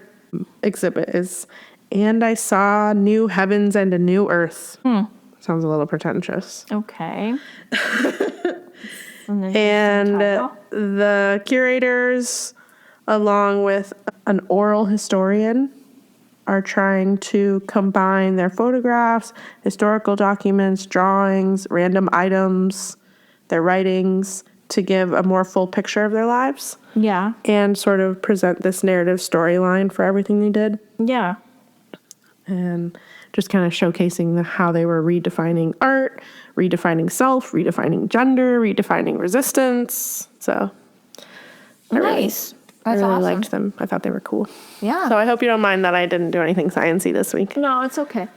exhibit is And I Saw New Heavens and a New Earth. Sounds a little pretentious. Okay. And the curators, along with an oral historian, are trying to combine their photographs, historical documents, drawings, random items, their writings to give a more full picture of their lives. Yeah. And sort of present this narrative storyline for everything they did. Yeah. And just kind of showcasing how they were redefining art, redefining self, redefining gender, redefining resistance. So Nice. That's I really awesome. liked them. I thought they were cool. Yeah. So I hope you don't mind that I didn't do anything sciencey this week. No, it's okay.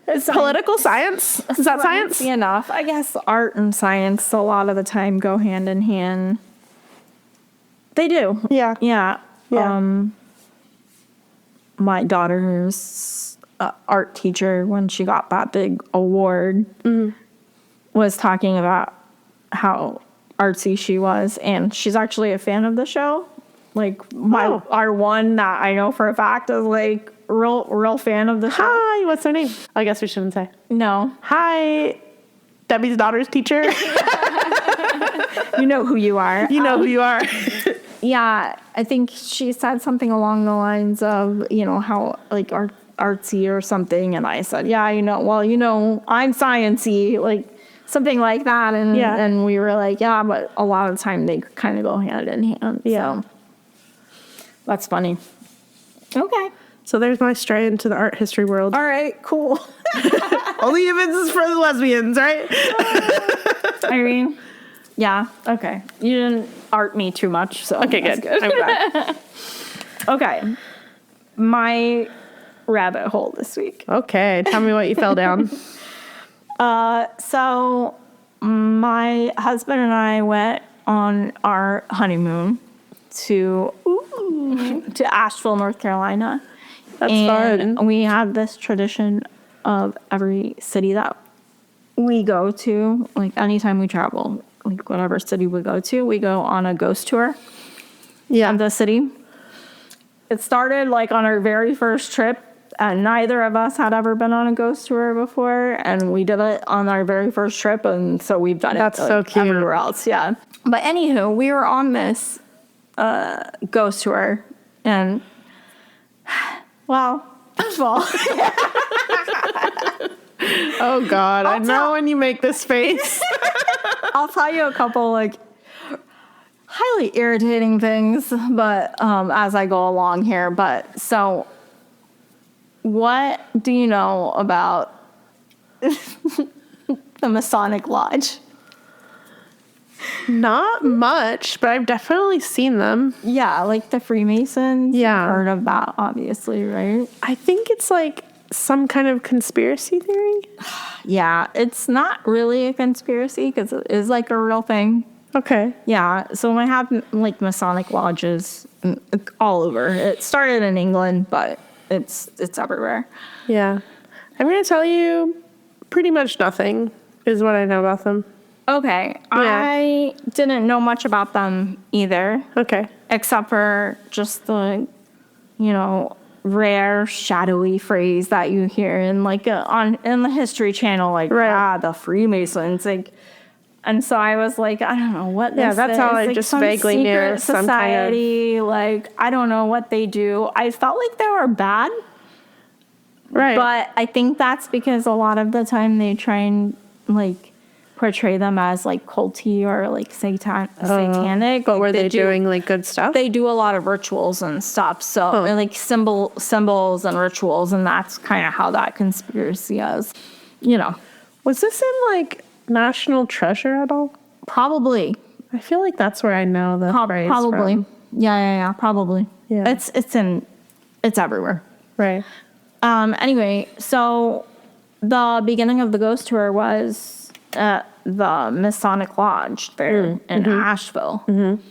It's political science. Is that science? Enough. I guess art and science a lot of the time go hand in hand. They do. Yeah. Yeah. Yeah. My daughter's art teacher, when she got that big award, was talking about how artsy she was, and she's actually a fan of the show. Like our one that I know for a fact is like real fan of the show. Hi, what's her name? I guess we shouldn't say. No. Hi, Debbie's daughter's teacher. You know who you are. You know who you are. Yeah, I think she said something along the lines of, how like artsy or something, and I said, yeah, I'm sciencey, like something like that, and we were like, yeah, but a lot of the time they kind of go hand in hand. Yeah. So that's funny. Okay. So there's my stray into the art history world. All right, cool. Only if it's for the lesbians, right? I mean, yeah, okay. You didn't art me too much, so Okay, that's good. I'm glad. Okay. My rabbit hole this week. Okay, tell me what you fell down. So my husband and I went on our honeymoon to Asheville, North Carolina. That's and fun. We had this tradition of every city that we go to, like anytime we travel, like whatever city we go on a ghost tour of the city. It started like on our very first trip, and neither of us had ever been on a ghost tour before, and we did it on our very first trip, and so we've done That's it so cute. everywhere else. Yeah. But anywho, we were on this ghost tour, and well, Well, Oh God, I know when you make this face. I'll tell you a couple like highly irritating things, but as I go along here. But so, what do you know about the Masonic Lodge? Not much, but I've definitely seen them. Yeah, like the Freemasons. Yeah. You've heard of that, obviously, right? I think it's like some kind of conspiracy theory. Yeah, it's not really a conspiracy because it is like a real thing. Okay. Yeah, so I have like Masonic lodges all over. It started in England, but it's everywhere. Yeah. I'm going to tell you pretty much nothing is what I know about them. Okay, I didn't know much about them either. Okay. Except for just the, rare shadowy phrase that you hear in like in the History Channel, like the Freemasons, like. And so I was like, I don't know what this is. Yeah, that's how I like just some vaguely knew some society, kind of... like, I don't know what they do. I felt like they were bad. Right. But I think that's because a lot of the time they try and, like, portray them as, like, culty or, like, satanic. But were they doing, like, good stuff? They do a lot of rituals and stuff. So, and, like, symbols and rituals. And that's kind of how that conspiracy is, Was this in, like... National Treasure at all? Probably. I feel like that's where I know the phrase probably. from. Yeah, probably. Yeah. It's everywhere. Right. Anyway, so the beginning of the ghost tour was at the Masonic Lodge there in Asheville. Mm-hmm.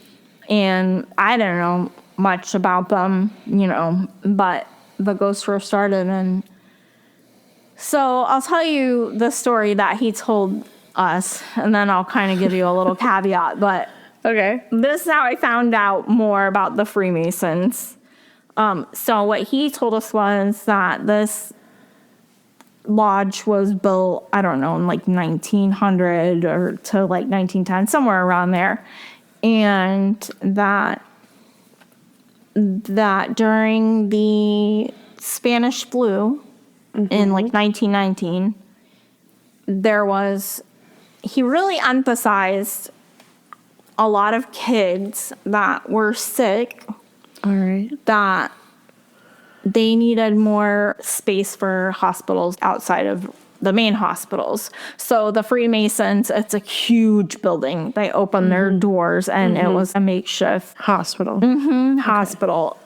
And I didn't know much about them, but the ghost tour started, and so I'll tell you the story that he told us, and then I'll kind of give you a little caveat. But okay, this is how I found out more about the Freemasons. So what he told us was that this lodge was built, I don't know, in like 1900 or to like 1910, somewhere around there, and that during the Spanish flu in like 1919, he really emphasized a lot of kids that were sick. All right. That they needed more space for hospitals outside of the main hospitals. So the Freemasons, it's a huge building. They opened their doors, and it was a makeshift hospital. Hospital.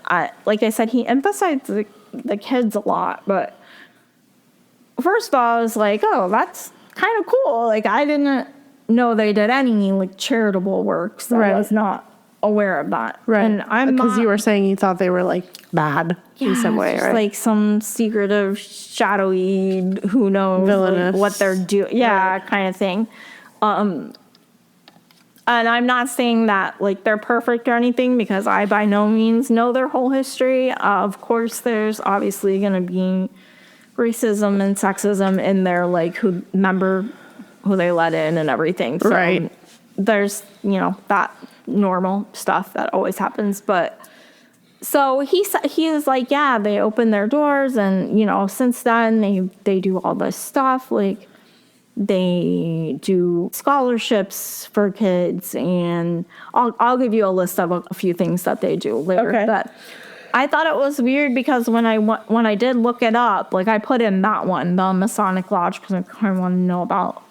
Like I said, he emphasized the kids a lot, but first of all, I was like, oh, that's kind of cool. Like, I didn't know they did any, like, charitable work, so I was not aware of that. Right. And I'm because you were saying you thought they were, like, bad in some way, just right? like some secretive, shadowy, who knows, villainous, like, what they're doing. Yeah, kind of thing. And I'm not saying that, like, they're perfect or anything, because I by no means know their whole history. Of course, there's obviously going to be racism and sexism in there, like who they let in and everything. So right. There's, that normal stuff that always happens. But so he was like, yeah, they open their doors, and, since then they do all this stuff. Like, they do scholarships for kids, and I'll give you a list of a few things that they do later. Okay. But I thought it was weird because when I did look it up, like I put in that one, the Masonic Lodge, because I kind of want to know about.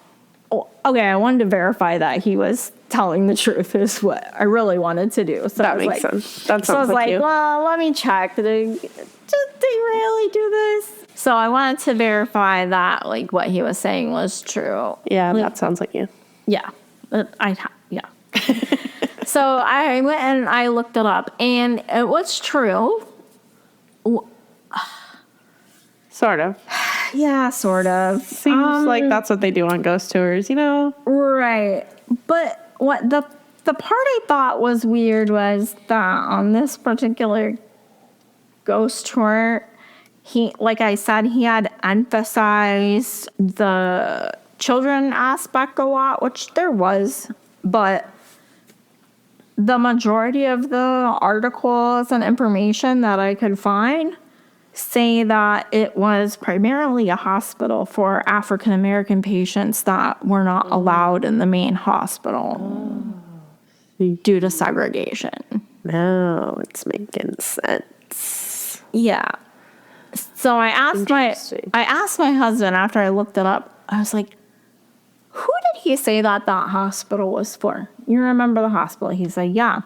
Oh, okay, I wanted to verify that he was telling the truth is what I really wanted to do. So that makes sense. That sounds so I was like, you. well, let me check. Did they really do this? So I wanted to verify that, like, what he was saying was true. Yeah, like, that sounds like you. Yeah, yeah. So I went and I looked it up, and it was true. Sort of. Yeah, sort of. Seems like that's what they do on ghost tours, Right. But what the part I thought was weird was that on this particular ghost tour, like I said, he had emphasized the children aspect a lot, which there was, but the majority of the articles and information that I could find say that it was primarily a hospital for African American patients that were not allowed in the main hospital due to segregation. Now it's making sense. Yeah. So I asked my husband after I looked it up. I was like, who did he say that hospital was for? You remember the hospital? He said, yeah.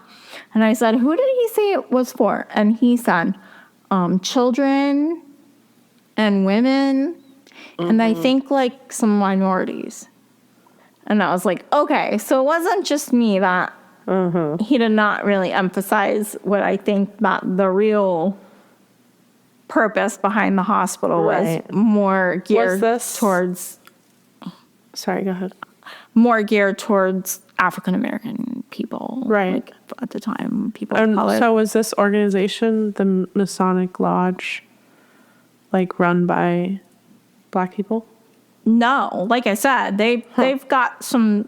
And I said, who did he say it was for? And he said, children and women, and I think like some minorities. And I was like, okay, so it wasn't just me that he did not really emphasize what I think that the real purpose behind the hospital was more geared towards. Sorry, go ahead. More geared towards African American people, right? Like at the time, people of color. So was this organization, the Masonic Lodge, like run by Black people? No, like I said, they've got some,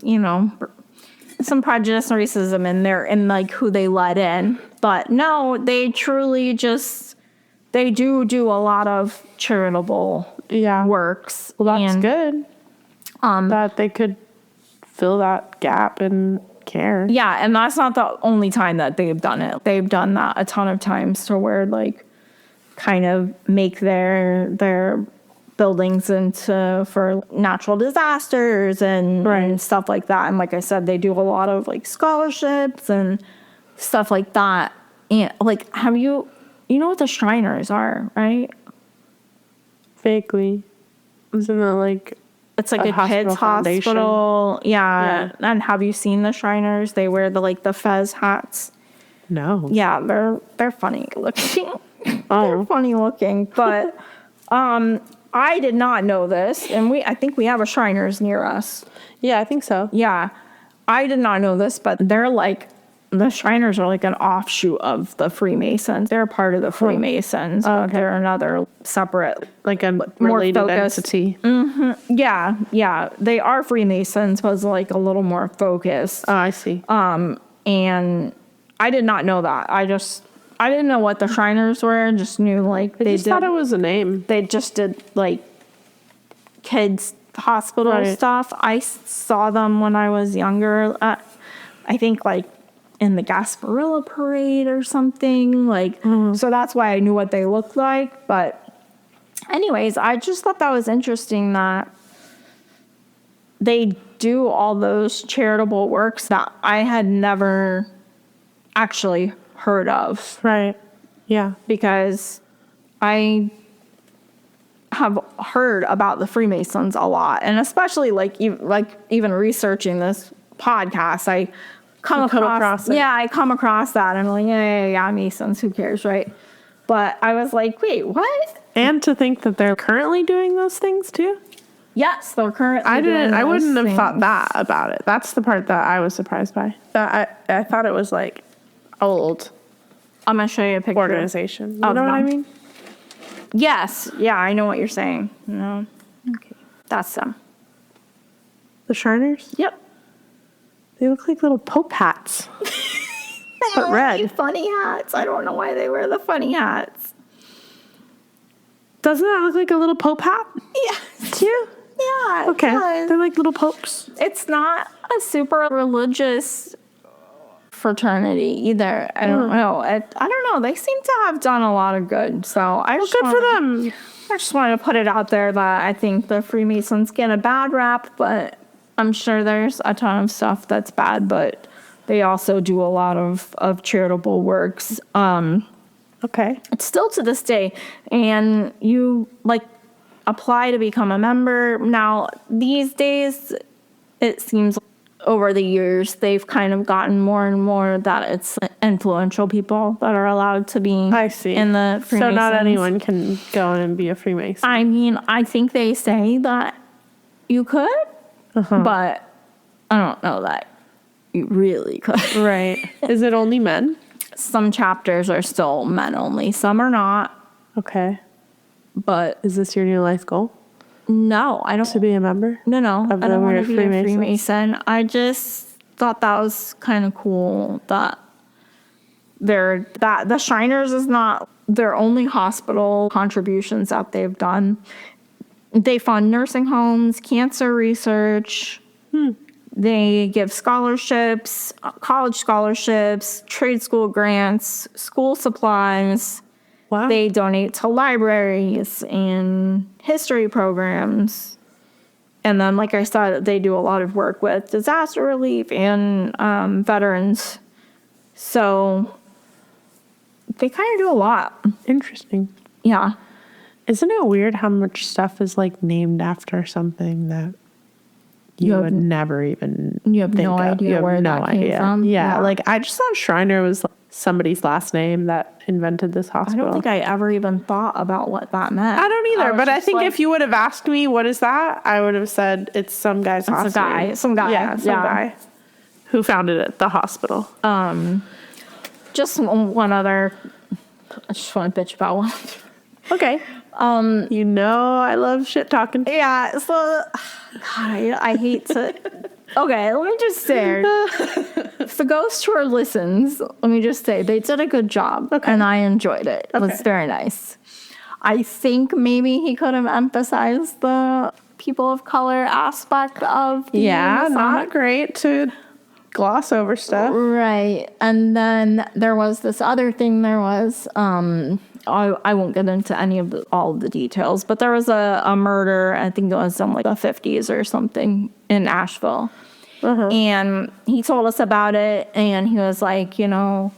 some prejudice and racism in there, and like who they let in. But no, they truly they do a lot of charitable works. Well, that's good. That they could fill that gap and care. Yeah, and that's not the only time that they've done it. They've done that a ton of times to where like kind of make their buildings for natural disasters and stuff like that. And like I said, they do a lot of like scholarships and stuff like that. And like, you know what the Shriners are, right? Vaguely. Isn't it like... It's like a kids' hospital. Yeah. And have you seen the Shriners? They wear the fez hats. No. Yeah, they're funny looking. They're funny looking. But I did not know this, and I think we have a Shriners near us. Yeah, I think so. Yeah. I did not know this, but they're like, the Shriners are like an offshoot of the Freemasons. They're part of the Freemasons, but they're another separate, like a related entity. Mm-hmm. Yeah. They are Freemasons, but it's like a little more focused. Oh, I see. And I did not know that. I didn't know what the Shriners were. Just knew like I just thought it was a name. They just did like kids hospital stuff. I saw them when I was younger. I think like in the Gasparilla parade or something, like so that's why I knew what they looked like. But anyways, I just thought that was interesting that they do all those charitable works that I had never actually heard of. Right. Yeah. Because I have heard about the Freemasons a lot, and especially like even researching this podcast, I come across it. Yeah, I come across that, and I'm like, yeah, Masons, who cares, right? But I was like, wait, what? And to think that they're currently doing those things too? Yes, they're currently I wouldn't have thought that about it. That's the part that I was surprised by. I thought it was like old. I'm going to show you a picture. Organization. You know what I mean? Yes. Yeah, I know what you're saying. No. Okay. That's them. The Shriners? Yep. They look like little Pope hats. But red. Funny hats. I don't know why they wear the funny hats. Doesn't that look like a little Pope hat? Yeah. To you? Yeah. Okay. They're like little popes. It's not a super religious fraternity either. I don't know. I don't know. They seem to have done a lot of good. So good for them. I just wanted to put it out there that I think the Freemasons get a bad rap, but I'm sure there's a ton of stuff that's bad, but they also do a lot of charitable works. Okay. It's still to this day. And you apply to become a member. Now, these days, it seems over the years, they've kind of gotten more and more that it's influential people that are allowed to be in the Freemasons. So not anyone can go in and be a Freemason. I mean, I think they say that you could, but I don't know that you really could. Right. Is it only men? Some chapters are still men only. Some are not. Okay. But is this your new life goal? No, I don't. To be a member? No. I don't want to be a Freemason. I just thought that was kind of cool that The Shriners is not their only hospital contributions that they've done. They fund nursing homes, cancer research. They give scholarships, college scholarships, trade school grants, school supplies. Wow. They donate to libraries and history programs. And then, like I said, they do a lot of work with disaster relief and veterans. So they kind of do a lot. Interesting. Yeah. Isn't it weird how much stuff is like named after something that you would never even You have think no of? idea You have where no that came idea. from? Yeah, like I just thought Shriner was like somebody's last name that invented this I hospital. don't think I ever even thought about what that meant. I don't either, was but I just think like, if you would have asked me what is that, I would have said it's some guy's It's a hospital. guy. Some guy. Yeah, some guy who founded it, the hospital. Just one other. I just want to bitch about one. Okay. You know I love shit talking. Yeah, so God, I hate to. Okay, let me just say, if the ghost tour listens, let me just say they did a good job, and I enjoyed it. It was very nice. I think maybe he could have emphasized the people of color aspect of the Yeah, not Masonic. great to gloss over stuff. Right. And then there was this other thing. There was, I won't get into any of all of the details, but there was a murder, I think it was in like the 50s or something in Asheville. And he told us about it, and he was like, you know,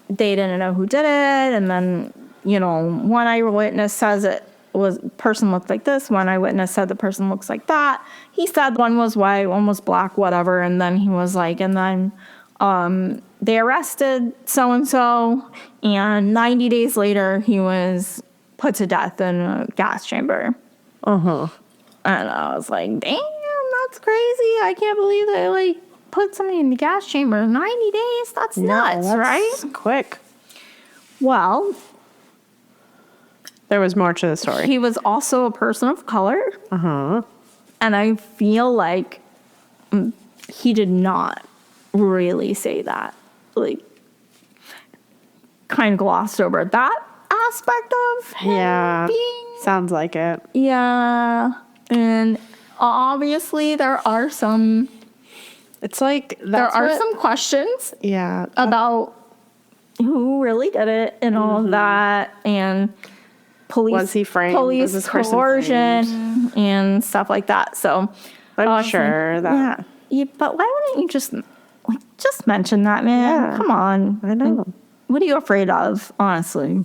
they didn't know who did it. And then, you know, one eyewitness says it was person looked like this. One eyewitness said the person looks like that. He said one was white, one was black, whatever. And then he was like, and then they arrested so-and-so, and 90 days later, he was put to death in a gas chamber. And I was like, damn, that's crazy. I can't believe they, like, put somebody in the gas chamber in 90 days. That's nuts, right? Quick. Well, There was more to the story. he was also a person of color. And I feel like he did not really say that. Like, kind of glossed over that aspect of him Yeah. being. Sounds like it. Yeah. And obviously there are some It's like there are some questions Yeah. about who really did it and all of that, and police Was he framed? Was police this person coercion and stuff like that. So I'm sure that. yeah, but why wouldn't you just mention that, man? Yeah. Come on. I know. What are you afraid of, honestly?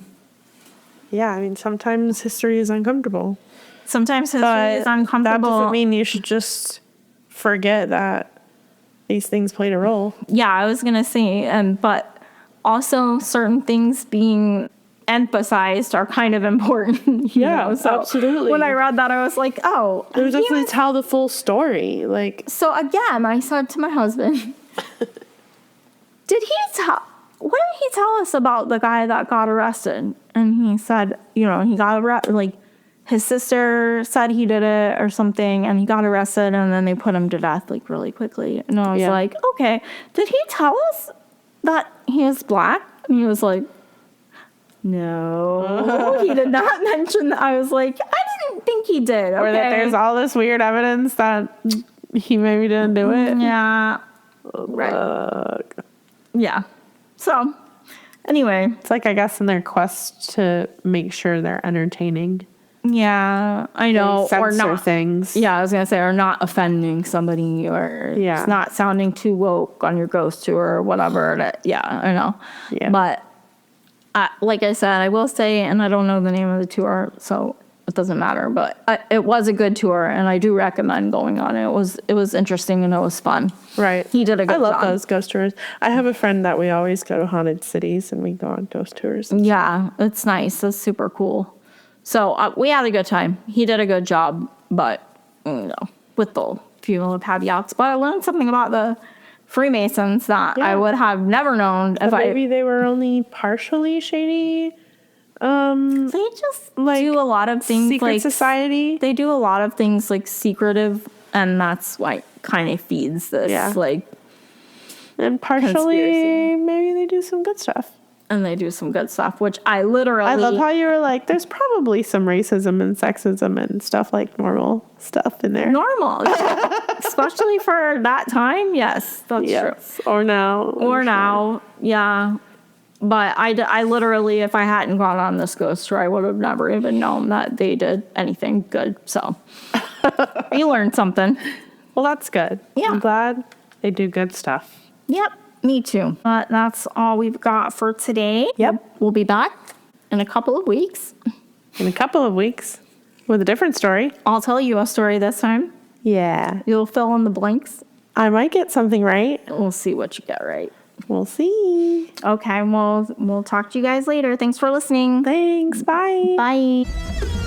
Yeah, I mean, sometimes history is uncomfortable. Sometimes history is uncomfortable. That doesn't mean you should just forget that these things played a role. Yeah, I was gonna say, but also certain things being emphasized are kind of important. you Yeah, know? So absolutely. When I read that, I was like, oh, There's he definitely was- tell the full story. Like, So again, I said to my husband, what did he tell us about the guy that got arrested? And he said, you know, he got arrested, like his sister said he did it or something, and he got arrested, and then they put him to death like really quickly. And I was like, okay, did he tell us that he is black? And he was like, no, he did not mention that. I was like, I didn't think he did. or that there's all this weird evidence that he maybe didn't do it. Yeah. Right. Yeah. So, anyway. It's like, I guess, in their quest to make sure they're entertaining. Yeah, I know. They Or censor not. things. Yeah, I was going to say, or not offending somebody, or Yeah. it's not sounding too woke on your ghost tour or whatever. Yeah, I know. Yeah. But, like I said, I will say, and I don't know the name of the tour, so it doesn't matter, but it was a good tour, and I do recommend going on it. It was interesting, and it was fun. Right. He did a good I love job. those ghost tours. I have a friend that we always go to haunted cities and we go on ghost tours. Yeah, it's nice. It's super cool. So we had a good time. He did a good job, but, you know, with the few little caveats. But I learned something about the Freemasons that I would have never known if Maybe they were only partially shady. They just do a lot of things Secret like society. They do a lot of things like secretive, and that's why it kind of feeds this And partially, Conspiracy. maybe they do some good stuff. And they do some good stuff, which I literally... I love how you were like, there's probably some racism and sexism and stuff like normal stuff in there. normal. Especially for that time. Yes, that's true. Yes. Or now. Or now, yeah. But I literally, if I hadn't gone on this ghost tour, I would have never even known that they did anything good. So you learned something. Well, that's good. Yeah. I'm glad they do good stuff. Yep, me too. But that's all we've got for today. Yep. We'll be back in a couple of weeks. In a couple of weeks with a different story. I'll tell you a story this time. Yeah. You'll fill in the blanks. I might get something right. We'll see what you get right. We'll see. Okay, well, we'll talk to you guys later. Thanks for listening. Thanks. Bye. Bye.